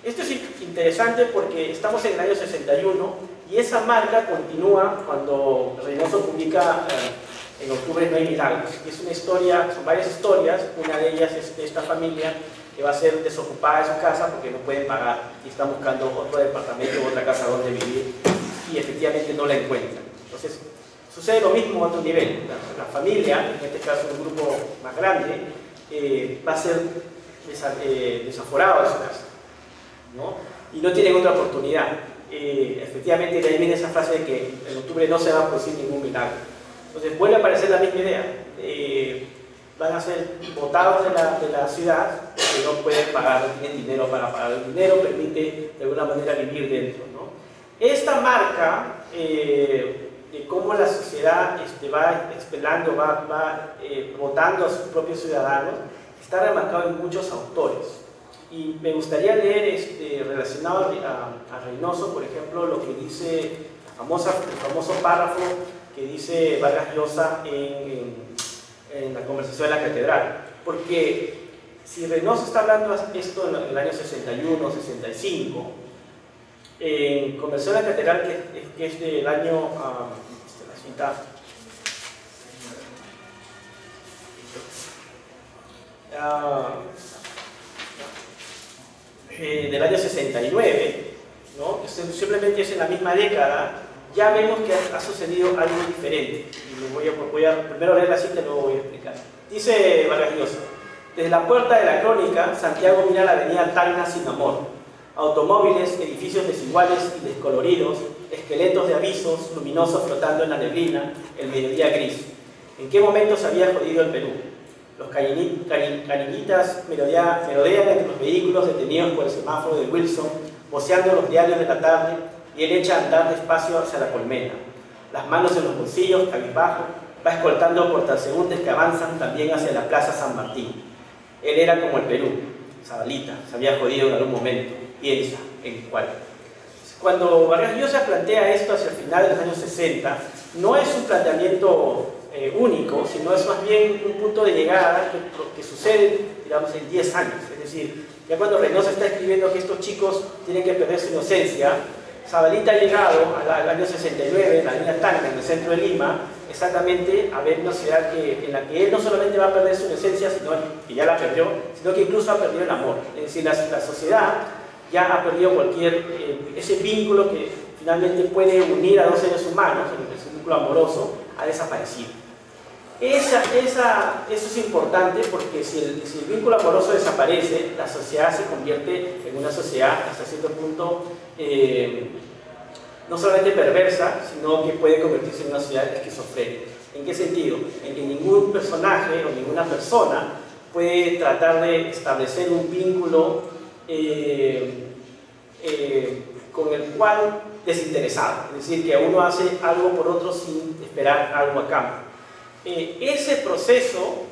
Esto es interesante porque estamos en el año 61 y esa marca continúa cuando Reynoso publica en octubre No hay milagros. Es una historia, son varias historias, una de ellas es de esta familia que va a ser desocupada de su casa porque no pueden pagar y están buscando otro departamento o otra casa donde vivir y efectivamente no la encuentran. Entonces, sucede lo mismo a otro nivel. La familia, en este caso un grupo más grande, va a ser desaforado de su casa, ¿no? Y no tienen otra oportunidad. Efectivamente, de ahí viene esa frase de que en octubre no se va a producir ningún milagro. Entonces, vuelve a aparecer la misma idea. Van a ser botados de la ciudad porque no pueden pagar, no tienen dinero para pagar. El dinero permite de alguna manera vivir dentro, ¿no? Esta marca de cómo la sociedad va expelando, va votando a sus propios ciudadanos, está remarcado en muchos autores. Y me gustaría leer, relacionado a Reynoso, por ejemplo, lo que dice el famoso párrafo que dice Vargas Llosa en la conversación de la catedral. Porque si Reynoso está hablando esto en el año 61, 65, en conversación de la catedral, que es del año, la cita, del año 69, ¿no? Simplemente es en la misma década, ya vemos que ha sucedido algo diferente. Y voy a primero leer la cita y luego voy a explicar. Dice Vargas Llosa: desde la puerta de la crónica, Santiago mira la avenida Tacna sin amor. Automóviles, edificios desiguales y descoloridos, esqueletos de avisos luminosos flotando en la neblina, el mediodía gris. ¿En qué momento se había jodido el Perú? Los cariñitas merodean entre los vehículos detenidos por el semáforo de Wilson, voceando los diarios de la tarde, y él echa a andar despacio hacia la colmena. Las manos en los bolsillos, cabizbajo, va escoltando por transeúntes que avanzan también hacia la Plaza San Martín. Él era como el Perú, Zabalita, se había jodido en algún momento, piensa en cuál. Cuando Vargas Llosa plantea esto hacia el final de los años 60, no es un planteamiento único, sino es más bien un punto de llegada que sucede, digamos, en 10 años. Es decir, ya cuando Reynoso está escribiendo que estos chicos tienen que perder su inocencia, Zabalita ha llegado al año 69, en la línea Tacna, en el centro de Lima, exactamente a ver una ciudad en la que él no solamente va a perder su inocencia, sino que ya la perdió, sino que incluso ha perdido el amor. Es decir, la sociedad ya ha perdido ese vínculo que finalmente puede unir a dos seres humanos, ese vínculo amoroso, ha desaparecido. Eso es importante porque si el vínculo amoroso desaparece, la sociedad se convierte en una sociedad hasta cierto punto no solamente perversa, sino que puede convertirse en una sociedad esquizofrénica. ¿En qué sentido? En que ningún personaje o ninguna persona puede tratar de establecer un vínculo con el cual desinteresado, es decir, que uno hace algo por otro sin esperar algo a cambio. Ese proceso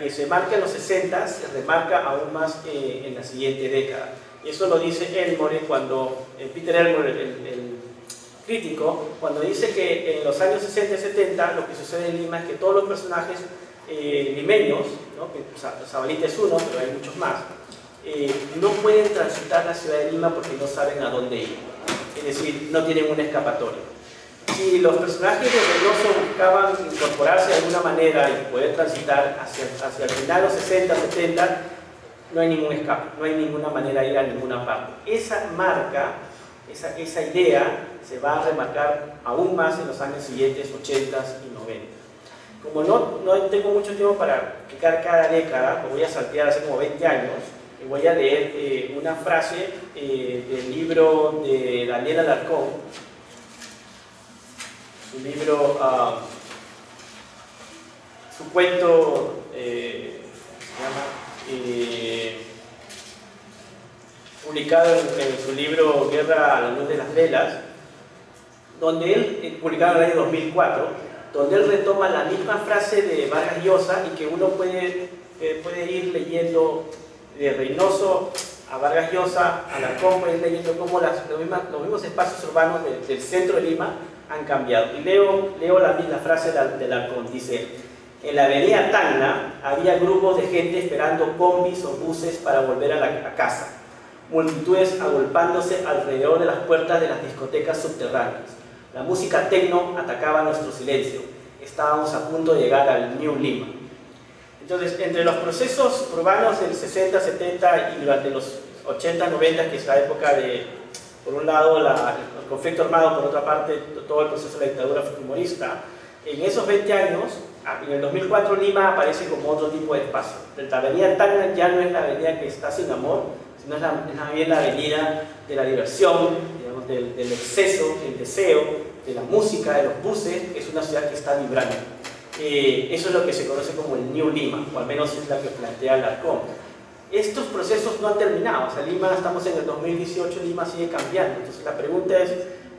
que se marca en los 60 se remarca aún más en la siguiente década. Y eso lo dice Elmore Peter Elmore, el crítico, cuando dice que en los años 60 y 70 lo que sucede en Lima es que todos los personajes limeños, ¿no? Que Zabalita es uno, pero hay muchos más, no pueden transitar la ciudad de Lima porque no saben a dónde ir. Es decir, no tienen una escapatoria. Si los personajes de Reynoso buscaban incorporarse de alguna manera y poder transitar hacia el final de los 60, 70, no hay ningún escape, no hay ninguna manera de ir a ninguna parte. Esa marca, esa idea se va a remarcar aún más en los años siguientes, 80 y 90. Como no tengo mucho tiempo para explicar cada década, lo voy a saltear hace como 20 años, y voy a leer una frase del libro de Daniel Alarcón, su libro, su cuento se llama, publicado en su libro Guerra a la luz de las velas, donde él, publicado en el año 2004, donde él retoma la misma frase de Vargas Llosa y que uno puede ir leyendo de Reynoso a Vargas Llosa, a Alarcón, puede ir leyendo cómo los mismos espacios urbanos del centro de Lima han cambiado. Y leo la frase de Alarcón, dice: en la avenida Tacna había grupos de gente esperando combis o buses para volver a casa, multitudes agolpándose alrededor de las puertas de las discotecas subterráneas. La música techno atacaba nuestro silencio. Estábamos a punto de llegar al New Lima. Entonces, entre los procesos urbanos del 60, 70 y durante los 80, 90, que es la época de, por un lado, el conflicto armado, por otra parte, todo el proceso de la dictadura fujimorista, en esos 20 años, en el 2004, Lima aparece como otro tipo de espacio. La avenida Tacna ya no es la avenida que está sin amor, sino es más bien la avenida de la diversión, digamos, del exceso, del deseo, de la música, de los buses. Es una ciudad que está vibrando. Eso es lo que se conoce como el New Lima, o al menos es la que plantea Alarcón. Estos procesos no han terminado. O sea, Lima, estamos en el 2018, Lima sigue cambiando. Entonces la pregunta es,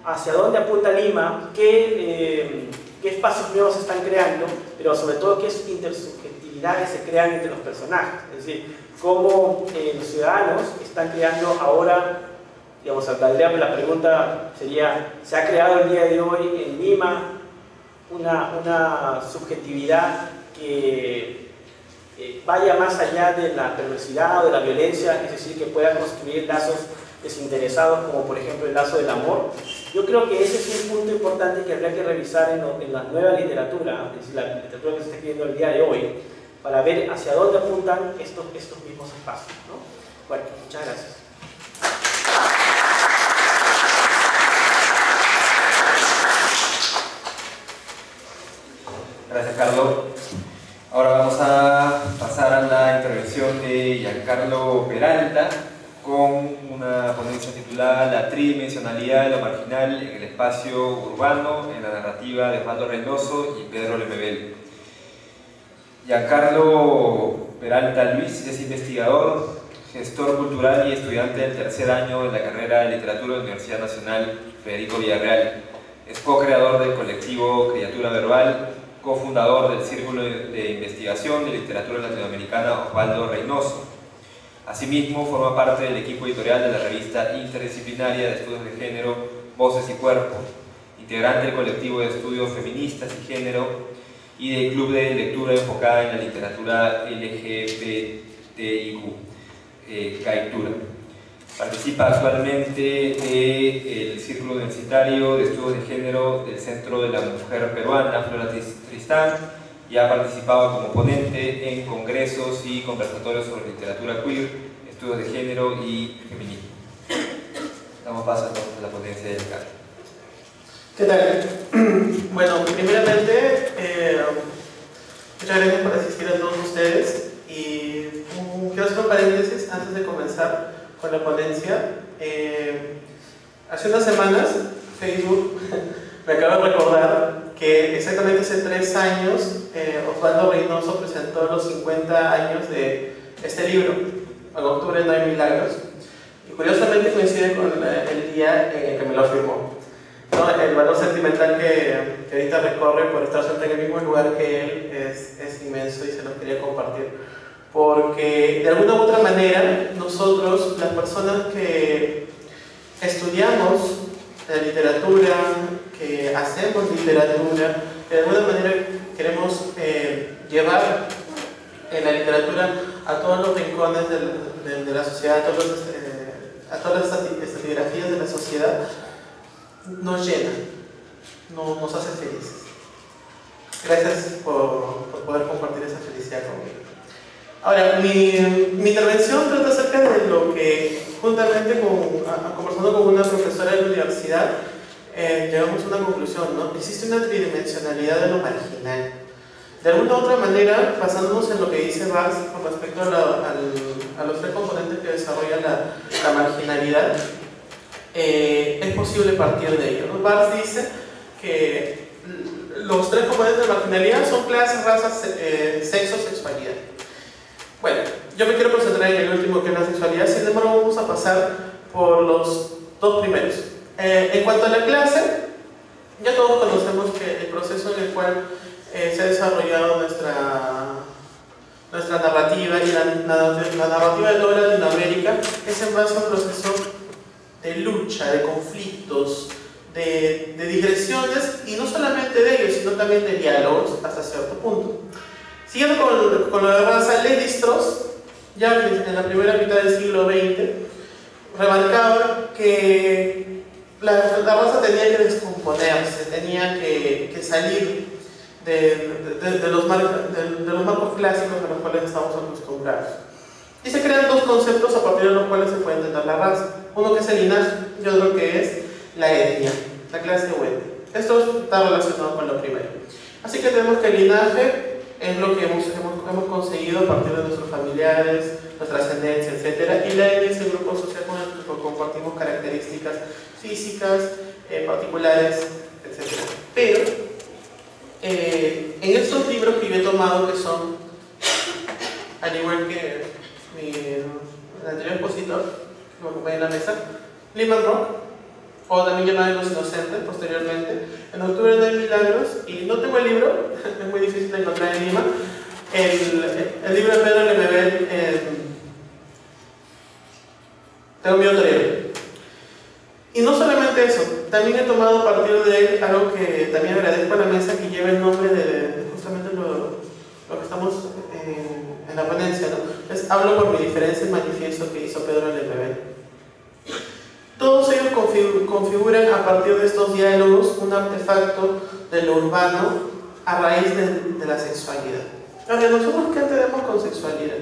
¿hacia dónde apunta Lima? ¿Qué espacios nuevos se están creando? Pero sobre todo, ¿qué intersubjetividades se crean entre los personajes? Es decir, cómo los ciudadanos están creando ahora, digamos, la pregunta sería, ¿se ha creado el día de hoy en Lima una subjetividad que vaya más allá de la perversidad o de la violencia, es decir, que pueda construir lazos desinteresados, como por ejemplo el lazo del amor? Yo creo que ese es un punto importante que habría que revisar en la nueva literatura, es decir, la literatura que se está escribiendo el día de hoy, para ver hacia dónde apuntan estos mismos espacios, ¿no? Bueno, muchas gracias. Gracias, Carlos. Ahora vamos a pasar a la intervención de Giancarlo Peralta con una ponencia titulada La tridimensionalidad de lo marginal en el espacio urbano, en la narrativa de Osvaldo Reynoso y Pedro Lemebel. Giancarlo Peralta Luis es investigador, gestor cultural y estudiante del tercer año de la carrera de literatura de la Universidad Nacional Federico Villarreal. Es co-creador del colectivo Criatura Verbal, cofundador del Círculo de Investigación de Literatura Latinoamericana Osvaldo Reynoso. Asimismo, forma parte del equipo editorial de la revista interdisciplinaria de estudios de género Voces y Cuerpo, integrante del colectivo de estudios feministas y género y del club de lectura enfocada en la literatura LGBTIQ, Caictura. Participa actualmente del Círculo Universitario de Estudios de Género del Centro de la Mujer Peruana, Flora Tristán, y ha participado como ponente en congresos y conversatorios sobre literatura queer, estudios de género y feminismo. Damos paso entonces a la ponencia del CAR. ¿Qué tal? Bueno, primeramente, muchas gracias por asistir a todos ustedes y quiero hacer un paréntesis antes de comenzar con la ponencia. Hace unas semanas Facebook me acaba de recordar que exactamente hace 3 años Osvaldo Reynoso presentó los 50 años de este libro. En octubre no hay milagros, y curiosamente coincide con el día en el que me lo firmó, ¿no? El valor sentimental que ahorita recorre por estar siempre en el mismo lugar que él es inmenso, y se los quería compartir porque de alguna u otra manera nosotros, las personas que estudiamos la literatura, que hacemos literatura, de alguna manera queremos llevar en la literatura a todos los rincones de la sociedad, a todas las estratigrafías de la sociedad, nos llena, nos hace felices. Gracias por poder compartir esa felicidad conmigo. Ahora, mi intervención trata acerca de lo que, juntamente conversando con una profesora de la universidad, llegamos a una conclusión, ¿no? Existe una tridimensionalidad de lo marginal. De alguna u otra manera, basándonos en lo que dice Bars con respecto a los 3 componentes que desarrolla la marginalidad, es posible partir de ello, ¿no? Bars dice que los 3 componentes de la marginalidad son clase, raza, sexo, sexualidad. Bueno, yo me quiero concentrar en el último, que es la sexualidad. Sin embargo, vamos a pasar por los 2 primeros. En cuanto a la clase, ya todos conocemos que el proceso en el cual se ha desarrollado nuestra narrativa, y la narrativa de toda Latinoamérica es en base a un proceso de lucha, de conflictos, de digresiones, y no solamente de ellos, sino también de diálogos hasta cierto punto. Siguiendo con lo de raza, Lévi-Strauss, ya en la primera mitad del siglo XX, remarcaba que la raza tenía que descomponerse, tenía que salir de los marcos clásicos a los cuales estamos acostumbrados. Y se crean 2 conceptos a partir de los cuales se puede entender la raza. Uno que es el linaje y otro que es la etnia, la clase o etnia. Esto está relacionado con lo primero. Así que tenemos que el linaje es lo que hemos conseguido a partir de nuestros familiares, nuestra ascendencia, etc. Y la etnia es el grupo social con el que compartimos características físicas, particulares, etc. Pero en estos libros que yo he tomado, que son, al igual que el anterior expositor que me acompaña en la mesa, Lehman Rock, o también llamado Los Inocentes posteriormente, en octubre no hay milagros, y no tengo el libro, es muy difícil de encontrar en Lima, el libro de Pedro Lemebel, Tengo miedo torero. Y no solamente eso, también he tomado a partir de él algo que también agradezco a la mesa, que lleva el nombre de justamente lo que estamos en la ponencia, ¿no? Es Hablo por mi diferencia, el manifiesto que hizo Pedro Lemebel. Todos ellos configuran a partir de estos diálogos un artefacto de lo urbano a raíz de la sexualidad. Ahora, ¿nosotros qué entendemos con sexualidad?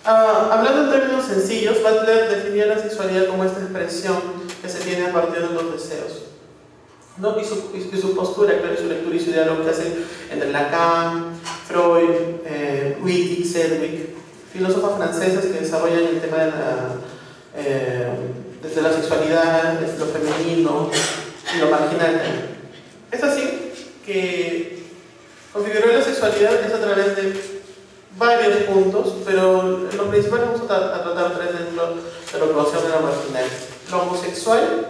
Hablando en términos sencillos, Butler definía la sexualidad como esta expresión que se tiene a partir de los deseos, ¿no? Y su postura, claro, su lectura y su diálogo que hace entre Lacan, Freud, Wittig, Sedgwick, filósofos franceses que desarrollan el tema desde la sexualidad, desde lo femenino y lo marginal también. Es así que configurar la sexualidad es a través de varios puntos, pero en lo principal vamos a tratar 3 dentro de lo que conocemos de la marginal: lo homosexual,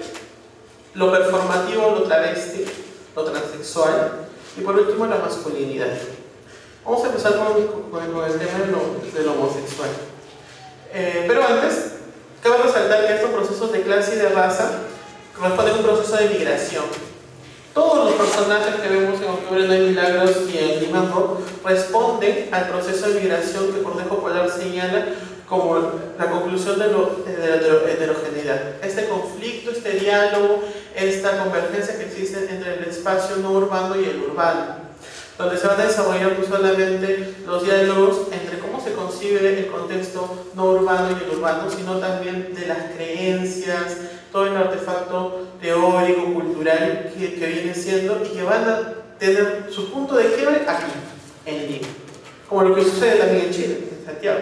lo performativo, lo travesti, lo transexual Y por último, la masculinidad. Vamos a empezar con el tema de lo homosexual. Pero antes, cabe resaltar que estos procesos de clase y de raza corresponden a un proceso de migración. Todos los personajes que vemos en Octubre No Hay Milagros y en Lehman Rock responden al proceso de migración que Cornejo Polar señala como la conclusión de la heterogeneidad. Este conflicto, este diálogo, esta convergencia que existe entre el espacio no urbano y el urbano, donde se van a desarrollar no solamente los diálogos entre cómo se concibe el contexto no urbano y el urbano, sino también de las creencias, todo el artefacto teórico, cultural que viene siendo y que van a tener su punto de quiebre aquí, en Lima. Como lo que sucede también en Chile, en Santiago.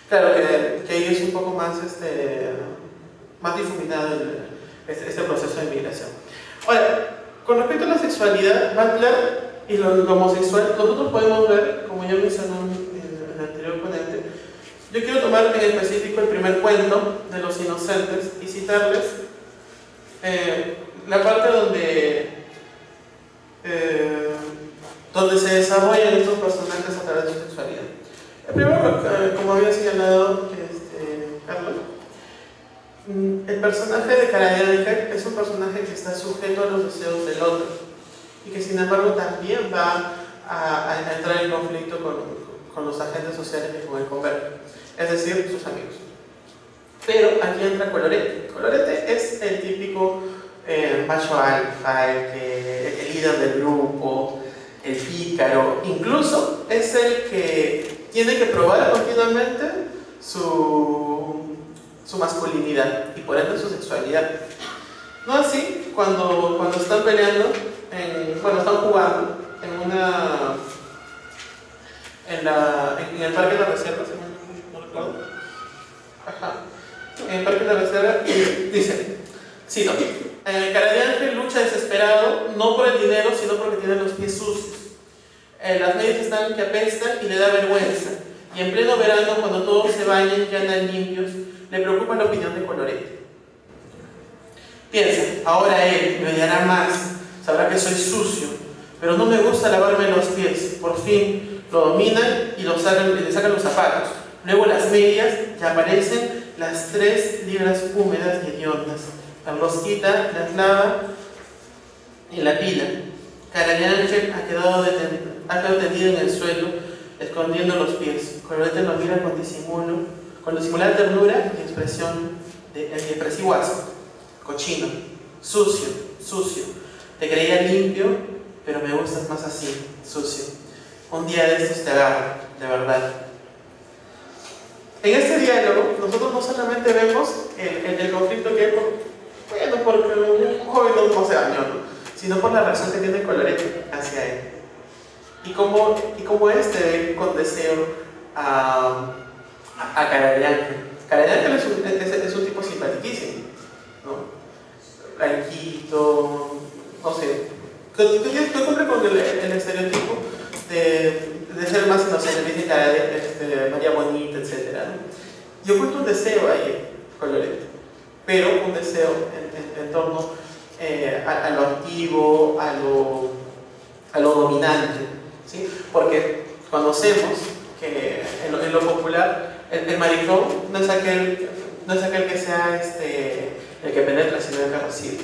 Claro que ahí es un poco más, más difuminado este proceso de migración. Ahora, con respecto a la sexualidad, Butler y lo homosexual, nosotros podemos ver, como ya mencionó en el anterior ponente, yo quiero tomar en específico el primer cuento de Los Inocentes y citarles la parte donde se desarrollan estos personajes a través de su sexualidad. El primero, como había señalado Carlos, el personaje de Cara de Ángel es un personaje que está sujeto a los deseos del otro y que sin embargo también va a entrar en conflicto con los agentes sociales que con él convergen, es decir, sus amigos. Pero aquí entra Colorete. Colorete es el típico macho alfa, el líder del grupo, el pícaro, incluso es el que tiene que probar continuamente su masculinidad y por ende su sexualidad. No así cuando están peleando, están jugando en el Parque de la Reserva, no recuerdo. Ajá. En el Parque de la Reserva y dice, cito, Cara de Ángel lucha desesperado, no por el dinero, sino porque tiene los pies sucios. Las medias están que apestan y le da vergüenza. Y en pleno verano, cuando todos se bañan y andan limpios, le preocupa la opinión de Colorete. Piensa, ahora él me odiará más, sabrá que soy sucio, pero no me gusta lavarme los pies. Por fin lo dominan y le sacan los zapatos. Luego las medias y aparecen las 3 libras húmedas y hediondas. Carlos quita, las lava y la pila. Cara de Ángel ha quedado tendido en el suelo, escondiendo los pies. Colorete lo mira con disimulada ternura y expresión de expresivo asco. Cochino, sucio. Te creía limpio, pero me gustas más así, sucio. Un día de estos te agarro, de verdad. En este diálogo, nosotros no solamente vemos el conflicto que hay porque un joven no se dañó, ¿no? Sino por la reacción que tiene Colorete hacia él. Y cómo este ve con deseo a Cara de Ángel. Cara de Ángel es un tipo simpaticísimo, ¿no? Blanquito, no sé. Yo cumple con el estereotipo de ser más inocente, dice Cara de María Bonita, etc., ¿no? Yo cuento un deseo ahí, Colorete, pero un deseo en torno a lo activo, a lo dominante, ¿sí? Porque conocemos que en lo popular el maricón no es aquel que sea el que penetra, sino el que recibe.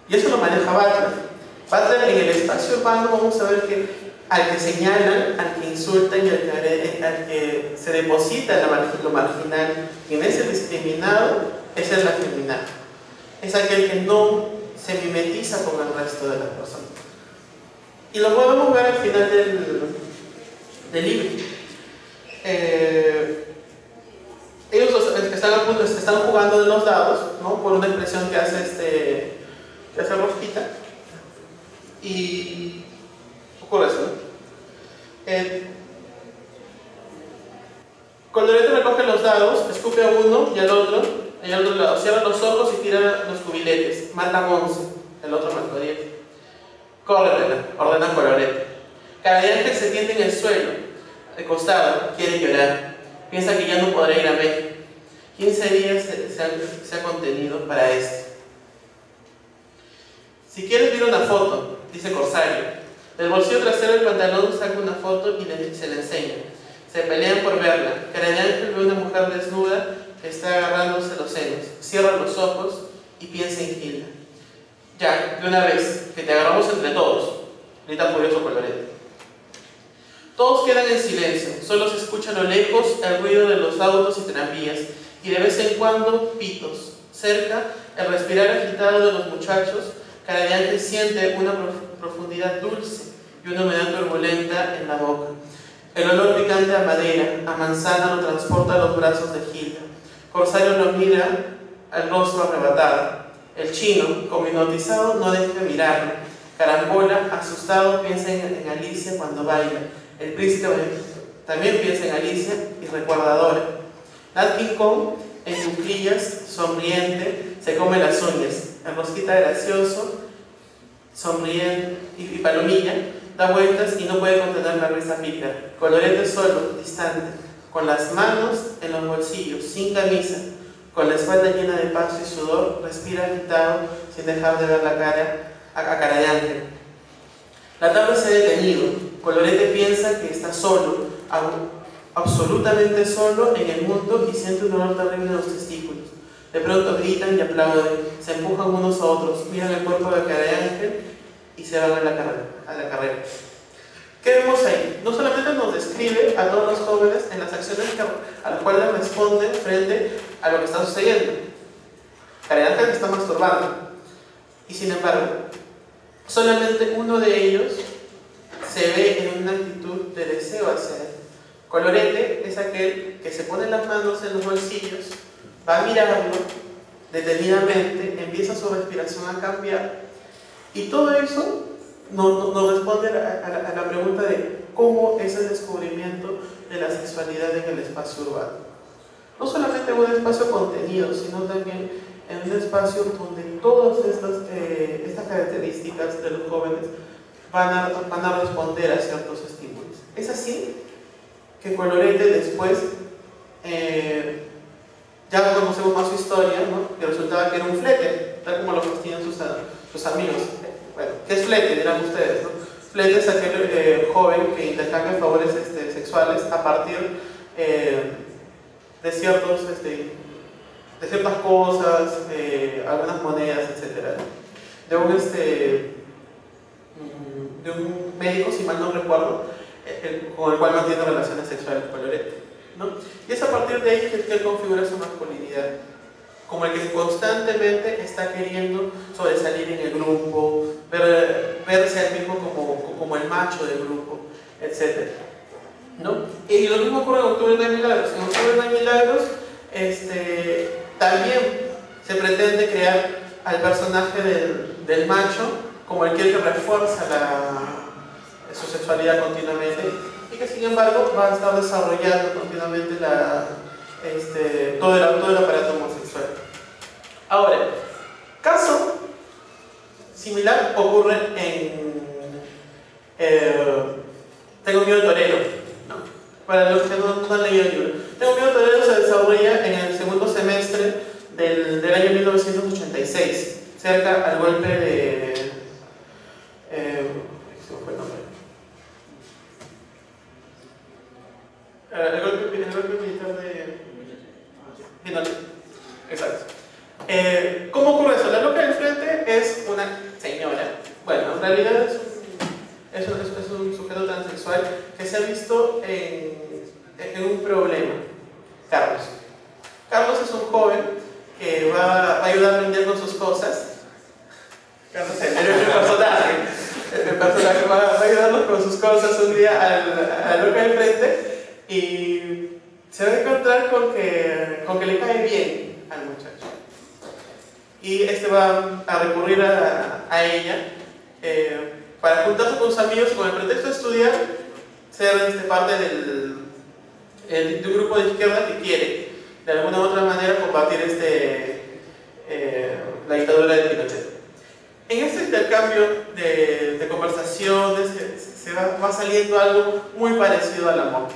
Y eso lo maneja Butler. Butler en el espacio urbano vamos a ver que al que señalan, al que insultan y al que se deposita lo marginal y en ese discriminado, ese es el afeminado. Es aquel que no se mimetiza con el resto de las personas. Y lo podemos ver al final del libro. Ellos están jugando en los dados, ¿no? Por una expresión que hace Rosquita. Y ocurre eso, ¿no? Colorete recoge los dados, escupe a uno y al otro lado, cierra los ojos y tira los cubiletes. Mata a 11, el otro mató a 10. Córretela, ordena Colorete. Cara de Ángel se tiende en el suelo, recostado, quiere llorar. Piensa que ya no podrá ir a México. 15 días se ha contenido para esto. Si quieres ver una foto, dice Corsario, Del bolsillo trasero del pantalón saca una foto y se la enseña. Se pelean por verla. Cara de Ángel ve una mujer desnuda que está agarrándose los senos. Cierra los ojos y piensa en Hilda. Ya, de una vez, que te agarramos entre todos, grita furioso Colorete. Todos quedan en silencio, solo se escucha a lo lejos el ruido de los autos y tranvías, y de vez en cuando pitos. Cerca, el respirar agitado de los muchachos, Cara de Ángel siente una profundidad dulce y una humedad turbulenta en la boca. El olor picante a madera, a manzana lo transporta a los brazos de Hilda. Corsario lo mira al rostro arrebatado. El chino, como hipnotizado, no deja de mirarlo. Carambola, asustado, piensa en Alicia cuando baila. El príncipe también piensa en Alicia y recuerda a Dora. Nat King Kong, en cuclillas, sonriente, se come las uñas. El Rosquita gracioso, sonriente y palomilla, da vueltas y no puede contener la risa pícara. Colorete solo, distante, con las manos en los bolsillos, sin camisa, con la espalda llena de pasto y sudor, respira agitado sin dejar de ver la cara a Cara de Ángel. La tarde se ha detenido. Colorete piensa que está solo, absolutamente solo en el mundo, y siente un dolor terrible en los testículos. De pronto gritan y aplauden, se empujan unos a otros, miran el cuerpo de Cara de Ángel y se van a la carrera. ¿Qué vemos ahí? No solamente nos describe a todos los jóvenes en las acciones a las cuales responden frente a lo que está sucediendo. Cara de Ángel está masturbando, y sin embargo, solamente uno de ellos se ve en una actitud de deseo hacia él. Colorete es aquel que se pone las manos en los bolsillos, va a mirarlo detenidamente, empieza su respiración a cambiar, y todo eso nos responde a la pregunta de cómo es el descubrimiento de la sexualidad en el espacio urbano. No solamente en un espacio contenido, sino también en un espacio donde todas estas características de los jóvenes van a responder a ciertos estímulos. Es así que Colorete después, ya conocemos más su historia, ¿no? Que resultaba que era un flete, tal como lo sostienen sus amigos. Bueno, ¿qué es flete? Dirán ustedes, ¿no? Flete es aquel joven que intercambia favores sexuales a partir de ciertas cosas, algunas monedas, etc. De un médico, si mal no recuerdo, con el cual mantiene relaciones sexuales Colorete, ¿no? Y es a partir de ahí que él configura su masculinidad, como el que constantemente está queriendo sobresalir en el grupo, verse a él mismo como el macho del grupo, etc., ¿no? Y lo mismo ocurre en Octubre no hay milagros. En Octubre no hay milagros, también se pretende crear al personaje del macho como el que refuerza su sexualidad continuamente, y que sin embargo va a estar desarrollando continuamente todo el aparato homosexual. Ahora, caso similar ocurre en Tengo miedo torero, ¿no? Para los que no han leído el libro. Tengo miedo torero se desarrolla en el segundo semestre del año 1986, cerca al golpe de... ¿cómo fue el nombre? El golpe militar de Pinochet. Exacto. ¿Cómo ocurre eso? La loca del frente es una señora. Bueno, en realidad es un sujeto transexual que se ha visto en un problema. Carlos. Carlos es un joven que va a ayudar a vender con sus cosas. Carlos es el personaje va a ayudarnos con sus cosas un día a la loca del frente, y se va a encontrar con que le cae bien al muchacho, y va a recurrir a ella para juntarse con sus amigos y con el pretexto de estudiar ser parte de un grupo de izquierda que quiere de alguna u otra manera combatir la dictadura de Pinochet. En este intercambio de conversaciones se va saliendo algo muy parecido al amor.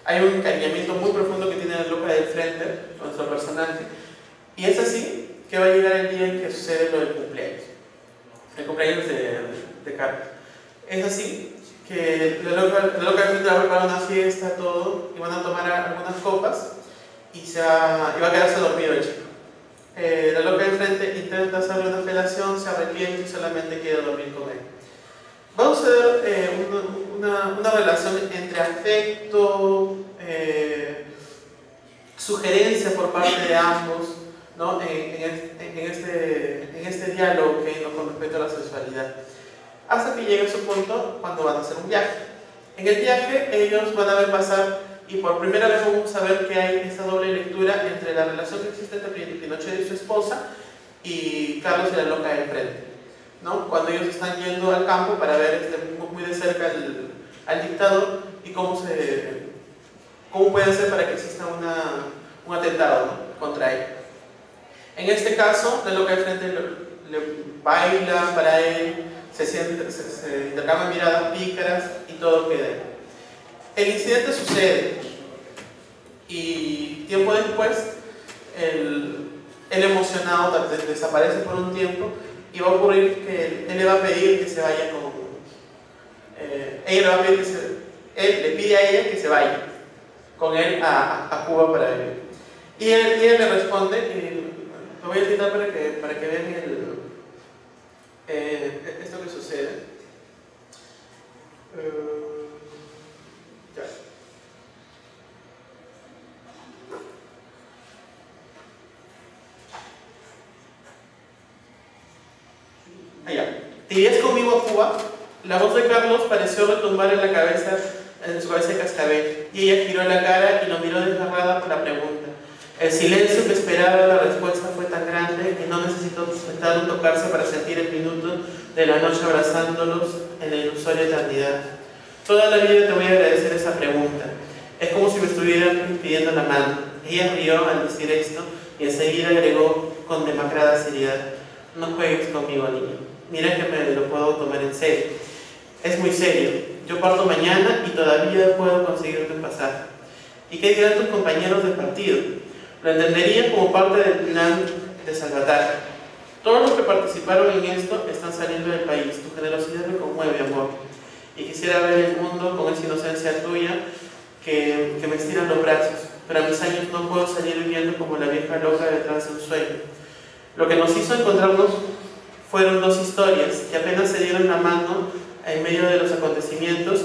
Hay un encariñamiento muy profundo que tiene la loca del frente con nuestro personaje, y es así que va a llegar el día en que sucede lo del cumpleaños, el cumpleaños de Carlos. Es así que la loca del frente va a preparar una fiesta, todo, y van a tomar algunas copas y va a quedarse dormido el chico. La loca del frente intenta hacerle una felación, se arrepiente y solamente quiere dormir con él. Va a suceder una relación entre afecto, sugerencia por parte de ambos, ¿no? en este diálogo que hay, ¿no? con respecto a la sexualidad, hasta que llega a su punto cuando van a hacer un viaje. En el viaje ellos van a ver pasar, y por primera vez vamos a ver que hay esta doble lectura entre la relación que existe entre Pinochet y su esposa y Carlos y la loca del frente, ¿no? Cuando ellos están yendo al campo para ver muy de cerca al dictador y cómo puede hacer para que exista un atentado, ¿no? contra él. En este caso, la loca del frente le baila para él, se intercambian miradas pícaras y todo queda. El incidente sucede y tiempo después él emocionado desaparece por un tiempo y va a ocurrir que él le va a pedir que se vaya con... él le pide a ella que se vaya con él a Cuba para vivir. Y ella le responde, lo voy a citar para que vean esto que sucede. Ya. Allá. ¿Te irías conmigo a Cuba? La voz de Carlos pareció retumbar en su cabeza de cascabel, y ella giró la cara y lo miró desgarrada por la pregunta. El silencio que esperaba la respuesta fue tan grande que no necesitó despertar o tocarse para sentir el minuto de la noche abrazándolos en la ilusoria eternidad. Toda la vida te voy a agradecer esa pregunta. Es como si me estuvieran pidiendo la mano. Ella rió al decir esto y enseguida agregó con demacrada seriedad: no juegues conmigo, niño. Mira que me lo puedo tomar en serio. Es muy serio. Yo parto mañana y todavía puedo conseguirte un pasaje. ¿Y qué dirán tus compañeros de partido? Lo entenderían como parte del plan de Salvatierra. Todos los que participaron en esto están saliendo del país. Tu generosidad me conmueve, amor. Y quisiera ver el mundo con esa inocencia tuya que me estiran los brazos. Pero a mis años no puedo salir viviendo como la vieja loca detrás de un sueño. Lo que nos hizo encontrarnos fueron dos historias que apenas se dieron la mano en medio de los acontecimientos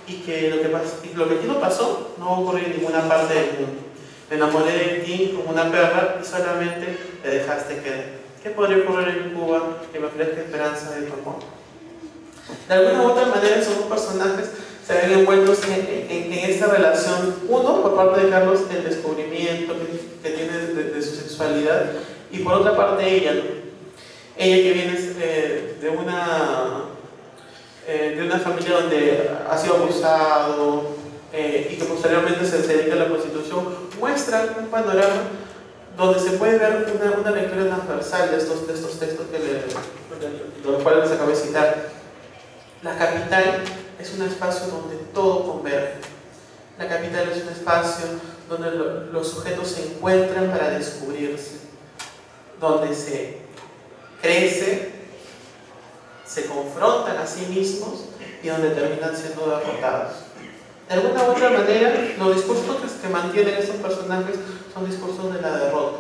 y que lo que aquí no pasó no ocurrió en ninguna parte del mundo. Me enamoré de ti como una perra y solamente te dejaste querer. ¿Qué podría ocurrir en Cuba que me ofrezca esperanza de tu amor? De alguna u otra manera esos dos personajes se ven envueltos en esta relación. Uno, por parte de Carlos, el descubrimiento que tiene de su sexualidad, y por otra parte ella, ¿no? Ella que viene de una familia donde ha sido abusado, y que posteriormente se dedica a la prostitución, muestra un panorama donde se puede ver una lectura transversal de estos textos de los cuales les acabo de citar. La capital es un espacio donde todo converge. La capital es un espacio donde los sujetos se encuentran para descubrirse, donde se crece, se confrontan a sí mismos y donde terminan siendo derrotados. De alguna u otra manera, los discursos que mantienen estos personajes son discursos de la derrota.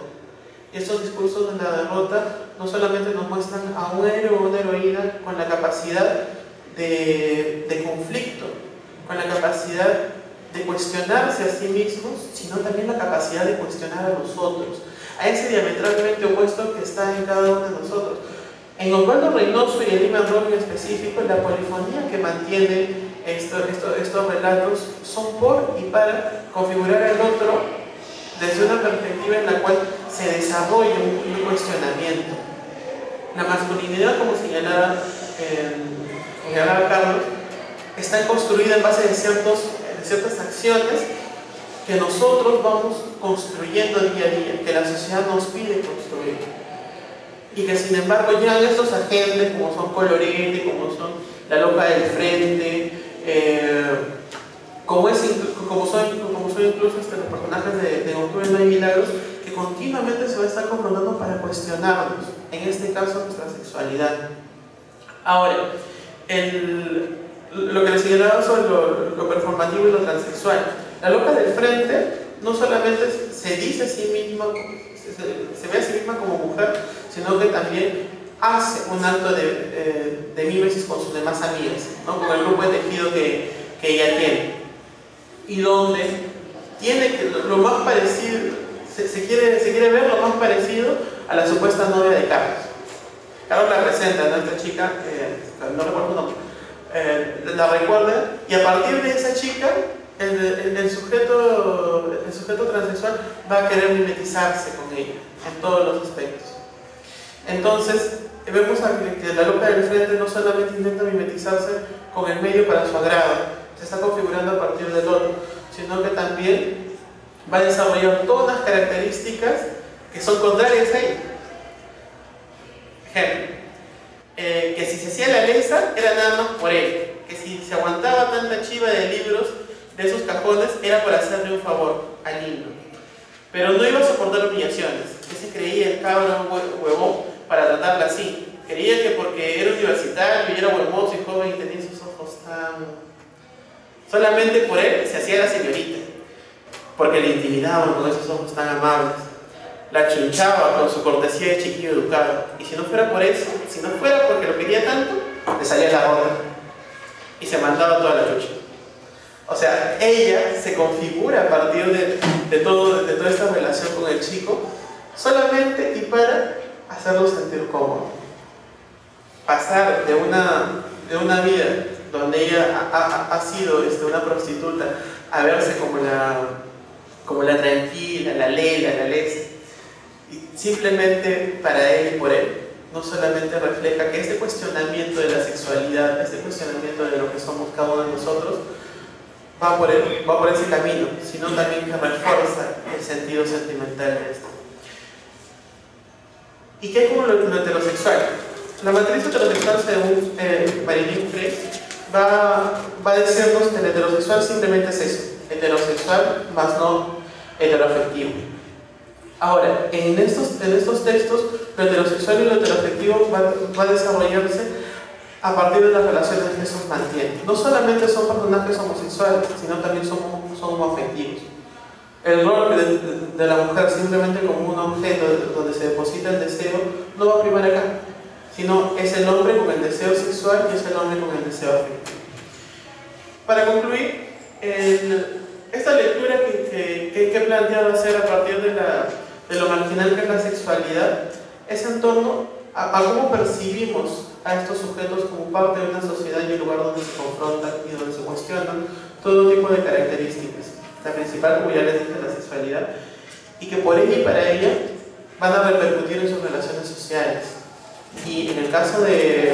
Y estos discursos de la derrota no solamente nos muestran a un héroe o una heroína con la capacidad de conflicto, con la capacidad de cuestionarse a sí mismos, sino también la capacidad de cuestionar a los otros, a ese diametralmente opuesto que está en cada uno de nosotros. En Osvaldo Reynoso y en Lyman Roth en específico, la polifonía que mantiene estos relatos son por y para configurar al otro desde una perspectiva en la cual se desarrolla un cuestionamiento. La masculinidad, como señalaba Carlos, está construida en base de ciertas acciones que nosotros vamos construyendo día a día, que la sociedad nos pide construir. Y que sin embargo ya estos agentes, como son Colorete, como son la loca del frente, como son incluso los personajes de Octubre no hay milagros, que continuamente se va a estar confrontando para cuestionarnos, en este caso nuestra sexualidad. Ahora, lo que le señalaba sobre lo performativo y lo transexual. La loca del frente no solamente se dice a sí misma, se ve a sí misma como mujer, sino que también hace un acto de mímesis con sus demás amigas, ¿no? Con el grupo de tejido que ella tiene. Y donde tiene que lo más parecido, se quiere ver lo más parecido a la supuesta novia de Carlos. Carlos la presenta, ¿no? Esta chica, no recuerdo el nombre, la recuerda, y a partir de esa chica el sujeto transexual va a querer mimetizarse con ella en todos los aspectos. Entonces vemos que la loca del frente no solamente intenta mimetizarse con el medio para su agrado, se está configurando a partir del otro, sino que también va a desarrollar todas unas características que son contrarias a ella. Ejemplo, que si se hacía la lesa era nada más por él, que si se aguantaba tanta chiva de libros de esos cajones era por hacerle un favor al niño, pero no iba a soportar humillaciones. Él se creía el cabrón huevón para tratarla así, creía que porque era universitario y era hermoso y joven y tenía sus ojos tan... solamente por él se hacía la señorita, porque le intimidaban con esos ojos tan amables, la chunchaba con su cortesía de chiquillo educado, y si no fuera por eso, si no fuera porque lo quería tanto, le salía la roda y se mandaba toda la chucha. O sea, ella se configura a partir de toda esta relación con el chico solamente y para hacerlo sentir cómodo. Pasar de una vida donde ella ha sido una prostituta a verse como la tranquila, la lela, la lesa, y simplemente para él y por él, no solamente refleja que este cuestionamiento de la sexualidad, este cuestionamiento de lo que somos cada uno de nosotros, va por ese camino, sino también que refuerza el sentido sentimental de esto. ¿Y qué es como lo heterosexual? La matriz heterosexual, según Marilyn Frey, va a decirnos que el heterosexual simplemente es eso, heterosexual más no heteroafectivo. Ahora, en estos textos, lo heterosexual y lo heteroafectivo va a desarrollarse a partir de las relaciones que esos mantienen. No solamente son personajes homosexuales, sino también son homoafectivos. El rol de la mujer simplemente como un objeto donde se deposita el deseo no va a primar acá, sino es el hombre con el deseo sexual y es el hombre con el deseo afectivo. Para concluir, esta lectura que he planteado hacer a partir de lo marginal que es la sexualidad es en torno a cómo percibimos a estos sujetos como parte de una sociedad y un lugar donde se confrontan y donde se cuestionan todo tipo de características. La principal, como ya les dije, la sexualidad, y que por ella y para ella van a repercutir en sus relaciones sociales. Y en el caso de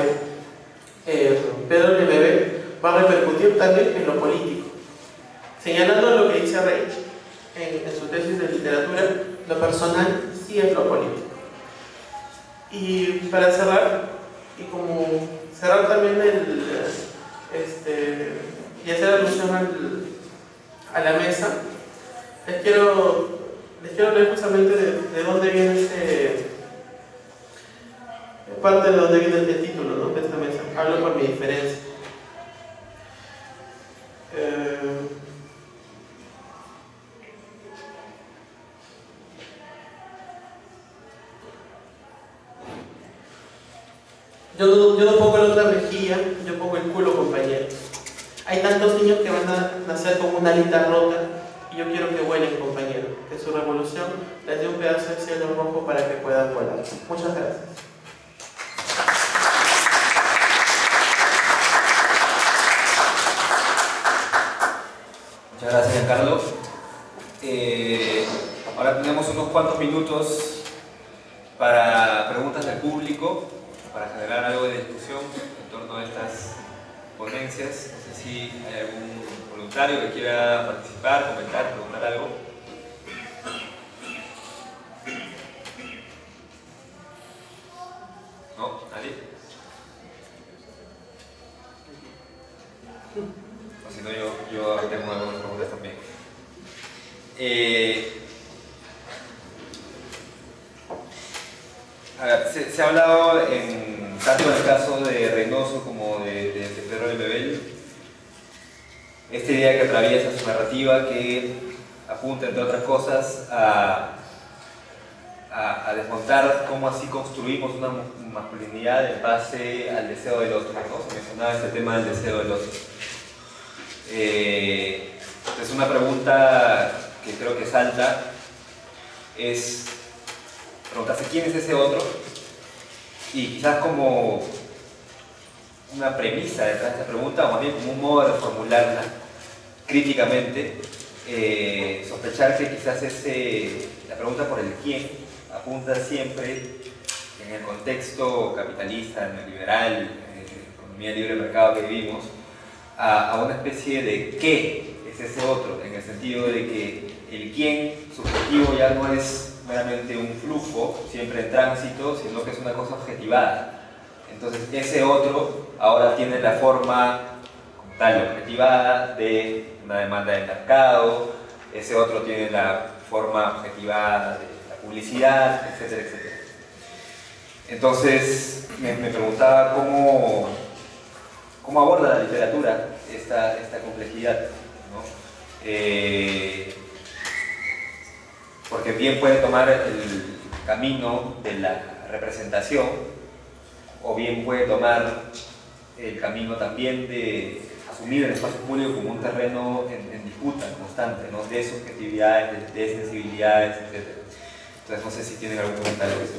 Pedro Lemebel, va a repercutir también en lo político, señalando lo que dice Reich en su tesis de literatura: lo personal sí es lo político. Y para cerrar, y como cerrar también y hacer alusión a la mesa, les quiero leer justamente de dónde viene parte de dónde viene el título, ¿no?, de esta mesa. Hablo por mi diferencia. Yo no pongo la otra mejilla, yo pongo el culo, compañero. Hay tantos niños que van a nacer con una alita rota y yo quiero que vuelen, compañero. Que su revolución les dé un pedazo de cielo rojo para que puedan volar. Muchas gracias. Muchas gracias, Giancarlo. Ahora tenemos unos cuantos minutos para preguntas del público, para generar algo de discusión en torno a estas ponencias. No sé si hay algún voluntario que quiera participar, comentar, preguntar algo. ¿No? ¿Nadie? O si no, yo tengo algunas preguntas también. A ver, se ha hablado tanto en el caso de Reynoso como de Pedro Lemebel esta idea que atraviesa su narrativa, que apunta, entre otras cosas, a desmontar cómo así construimos una masculinidad en base al deseo del otro, ¿no? Se mencionaba este tema del deseo del otro. Entonces, una pregunta que creo que salta es preguntarse quién es ese otro, y quizás como una premisa detrás de esta pregunta, o más bien como un modo de reformularla críticamente, sospechar que quizás la pregunta por el quién apunta siempre, en el contexto capitalista, neoliberal, economía libre de mercado que vivimos, a una especie de qué es ese otro, en el sentido de que el quién subjetivo ya no es meramente un flujo, siempre en tránsito, sino que es una cosa objetivada. Entonces ese otro ahora tiene la forma como tal, objetivada, de una demanda de mercado, ese otro tiene la forma objetivada de la publicidad, etcétera, etcétera. Entonces me preguntaba cómo aborda la literatura esta complejidad, ¿no? Porque bien puede tomar el camino de la representación, o bien puede tomar el camino también de asumir el espacio público como un terreno en disputa constante, ¿no? De subjetividades, de sensibilidades, etc. Entonces no sé si tienen algún comentario de eso.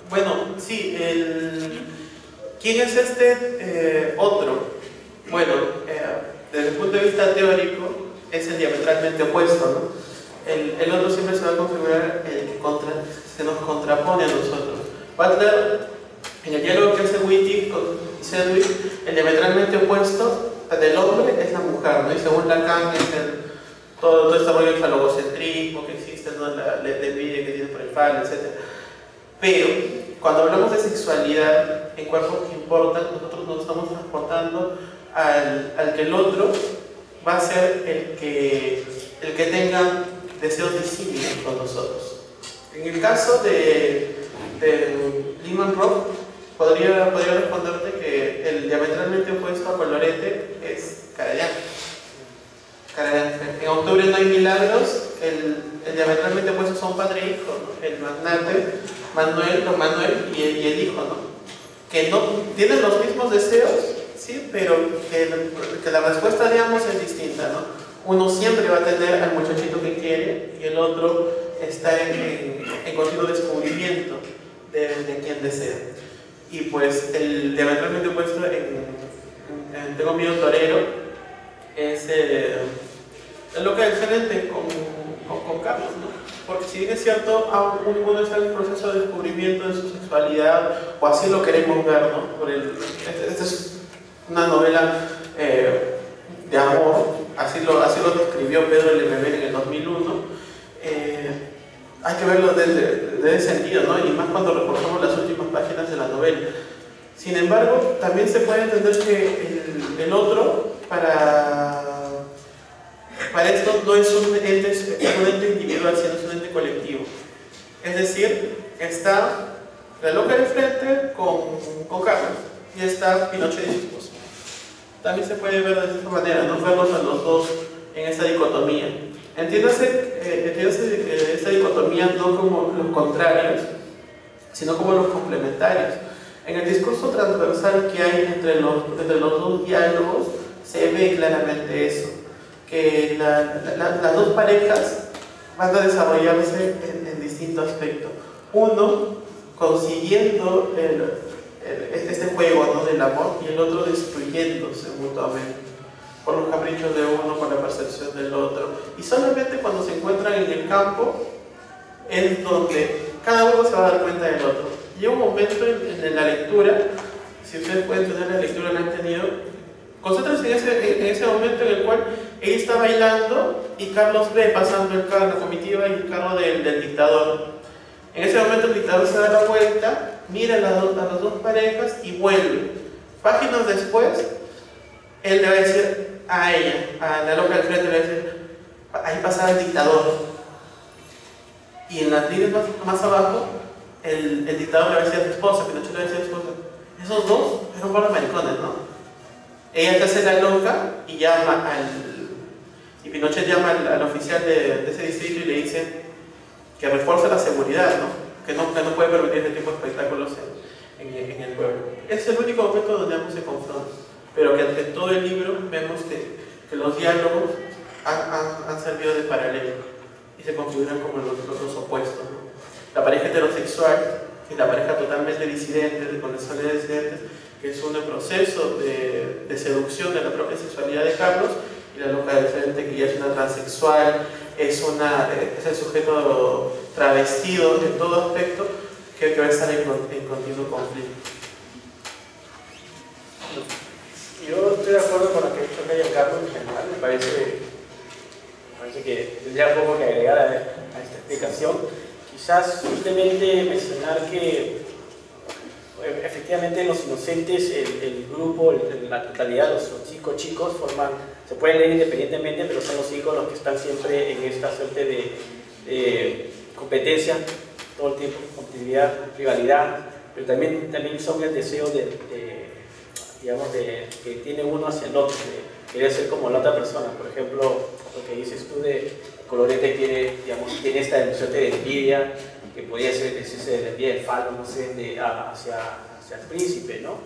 Bueno, sí, ¿quién es este otro? Bueno, desde el punto de vista teórico es el diametralmente opuesto, ¿no? El otro siempre se va a configurar el que se nos contrapone a nosotros. Butler, en el diálogo que hace Wittig con Sedgwick, el diametralmente opuesto del hombre es la mujer, ¿no? Y según Lacan es todo este rollo del falogocentrismo que existe, ¿no? La envidia que tiene por el falo, etc. Pero cuando hablamos de sexualidad en cuerpos que importan, nosotros nos estamos transportando al que el otro va a ser el que tenga deseos disímiles con nosotros. En el caso de Lyman Roth, podría responderte que el diametralmente opuesto a Colorete es Karajan. En Octubre no hay milagros, el diametralmente opuesto son padre e hijo, ¿no? El magnate Manuel y el hijo, ¿no? Que no tienen los mismos deseos, sí, pero que la respuesta, digamos, es distinta, ¿no? Uno siempre va a tener al muchachito que quiere y el otro está en continuo descubrimiento de quien desea. Y pues el diametralmente opuesto en Tengo miedo torero es lo que es excelente con Carlos, ¿no? Porque si bien es cierto, aún uno está en un proceso de descubrimiento de su sexualidad, o así lo queremos ver, ¿no? Esta es una novela de amor, así lo describió Pedro Lemebel en el 2001. Hay que verlo desde ese sentido, ¿no? Y más cuando recortamos las últimas páginas de la novela. Sin embargo, también se puede entender que el otro, para esto, no es un ente individual, sino es un ente colectivo. Es decir, está la loca de frente con Carlos y está Pinochet y su esposo. También se puede ver de esta manera, no verlos a los dos en esa dicotomía. Entiéndase esta dicotomía no como los contrarios, sino como los complementarios. En el discurso transversal que hay entre los dos diálogos se ve claramente eso, que las dos parejas van a desarrollarse en distintos aspectos. Uno consiguiendo este juego, ¿no? Del amor, y el otro destruyéndose mutuamente por los caprichos de uno, por la percepción del otro. Y solamente cuando se encuentran en el campo es donde cada uno se va a dar cuenta del otro. Llega un momento en la lectura, si ustedes pueden tener la lectura, la han tenido, concéntrense en ese momento en el cual ella está bailando y Carlos ve pasando el carro, la comitiva y el carro del dictador. En ese momento el dictador se da la vuelta, mira a las dos parejas y vuelve. Páginas después, él le va a decir a ella, a la loca del frente, le va a decir: ahí pasaba el dictador. Y en las líneas más abajo, el dictador le va a decir a su esposa, Pinochet le va a decir a su esposa: esos dos son por los maricones, ¿no? Ella se hace la loca y llama y Pinochet llama al oficial de ese distrito y le dice que refuerza la seguridad, ¿no? Que no puede permitir este tipo de espectáculos en el pueblo. Es el único momento donde ambos se confrontan, pero que en todo el libro vemos que los diálogos han servido de paralelo y se configuran como los opuestos, ¿no? La pareja heterosexual y la pareja totalmente disidente, de conexiones disidentes, que es un proceso de seducción de la propia sexualidad de Carlos, y la loca de frente, que ya es una transexual, es el sujeto travestido en todo aspecto, que va a estar en continuo conflicto. Yo estoy de acuerdo con lo que ha dicho Cayo Carlos en general. Me parece que tendría poco que agregar a esta explicación. Quizás simplemente mencionar que efectivamente en Los Inocentes el grupo, la totalidad, los 5 chicos se pueden leer independientemente, pero son los 5 los que están siempre en esta suerte de competencia todo el tiempo, competitividad, rivalidad, pero también son el deseo que tiene uno hacia el otro, de querer ser como la otra persona. Por ejemplo, lo que dices tú de Colorete tiene esta emoción de envidia, que podría ser de envidia del falo, no sé, hacia el príncipe, ¿no?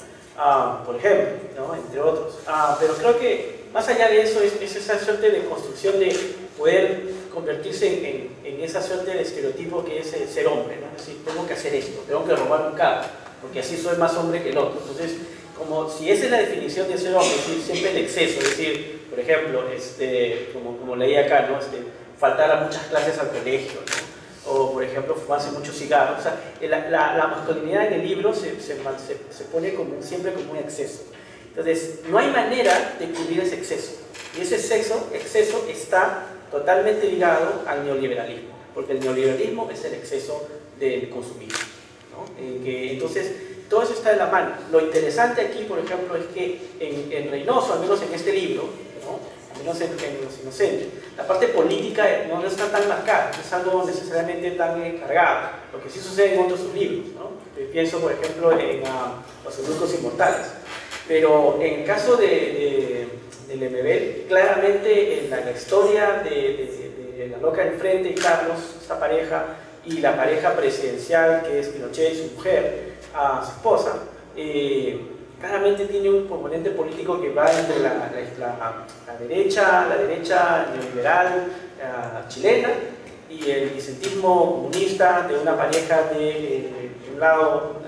Por ejemplo, ¿no? Entre otros. Pero creo que más allá de eso es esa suerte de construcción de poder convertirse en esa suerte de estereotipo que es ser hombre, ¿no? Es decir, tengo que hacer esto, tengo que robar un carro, porque así soy más hombre que el otro. Entonces, como si esa es la definición de ser hombre, es decir, siempre el exceso, es decir, por ejemplo, como leí acá, ¿no? Faltar a muchas clases al colegio, ¿no? O por ejemplo, fumarse muchos cigarros. O sea, la masculinidad en el libro se pone siempre como un exceso. Entonces, no hay manera de cubrir ese exceso. Y ese exceso está totalmente ligado al neoliberalismo, porque el neoliberalismo es el exceso del consumismo, ¿no? Entonces, todo eso está de la mano. Lo interesante aquí, por ejemplo, es que en Reynoso, al menos en este libro, ¿no? Al menos en Los Inocentes, la parte política no está tan marcada, no es algo necesariamente tan cargado, lo que sí sucede en otros sublibros, ¿no? Pienso, por ejemplo, en Los Eunucos Inmortales. Pero en el caso de Lemebel, claramente en la historia de la loca del frente y Carlos, esta pareja, y la pareja presidencial que es Pinochet y su mujer, su esposa, claramente tiene un componente político que va entre la derecha neoliberal chilena y el vicentismo comunista de una pareja de un lado,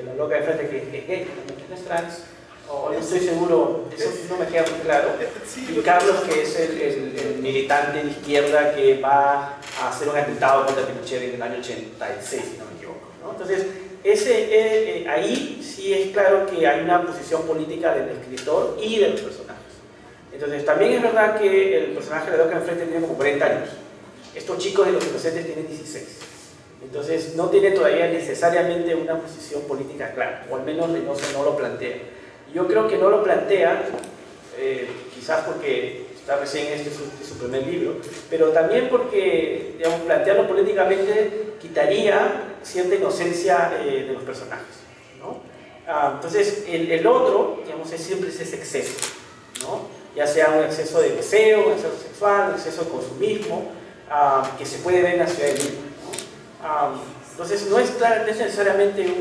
la loca de frente que es gay, no es trans, o no estoy seguro, eso no me queda muy claro, y Carlos, que es el militante de izquierda que va a hacer un atentado contra Pinochet en el año 86, si no me equivoco, ¿no? Entonces, ahí sí es claro que hay una posición política del escritor y de los personajes. Entonces, también es verdad que el personaje de la loca enfrente tiene como 40 años. Estos chicos de Los Inocentes tienen 16. Entonces, no tiene todavía necesariamente una posición política clara, o al menos Reynoso no lo plantea. Yo creo que no lo plantea, quizás porque está recién su primer libro, pero también porque, digamos, plantearlo políticamente quitaría cierta inocencia de los personajes, ¿no? Entonces, el otro, digamos, siempre es ese exceso, ¿no? Ya sea un exceso de deseo, un exceso sexual, un exceso de consumismo, que se puede ver en la ciudad de Lima, ¿no? Entonces, no es necesariamente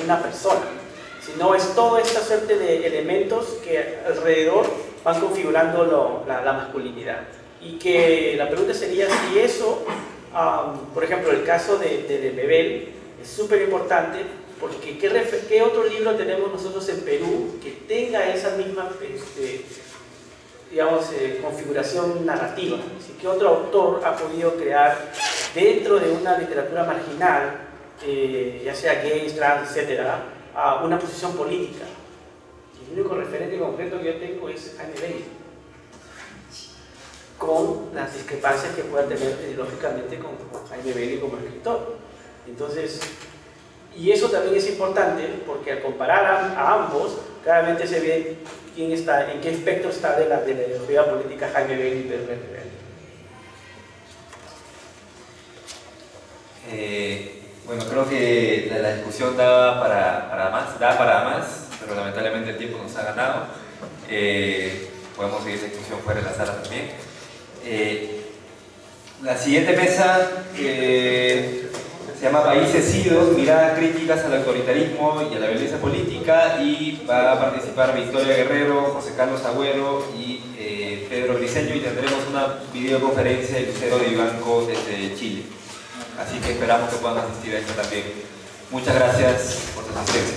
una persona, sino es toda esta suerte de elementos que alrededor van configurando la masculinidad. Y que la pregunta sería si eso, por ejemplo, el caso de Lemebel es súper importante, porque ¿qué otro libro tenemos nosotros en Perú que tenga esa misma digamos, configuración narrativa? ¿Qué otro autor ha podido crear dentro de una literatura marginal, ya sea gay, trans, etcétera, una posición política? El único referente concreto que yo tengo es Jaime Bailey, con las discrepancias que pueda tener ideológicamente con Jaime Bailey como escritor. Entonces, y eso también es importante porque al comparar a ambos, claramente se ve en qué aspecto está de la ideología política Jaime Bailey y Pedro Lemebel. Bueno, creo que la discusión da para más, pero lamentablemente el tiempo nos ha ganado. Podemos seguir la discusión fuera de la sala también. La siguiente mesa se llama Países Idos, miradas críticas al autoritarismo y a la violencia política, y va a participar Victoria Guerrero, José Carlos Agüero y Pedro Briceño, y tendremos una videoconferencia de Lucero de Vivanco desde Chile. Así que esperamos que puedan asistir a esto también. Muchas gracias por su asistencia.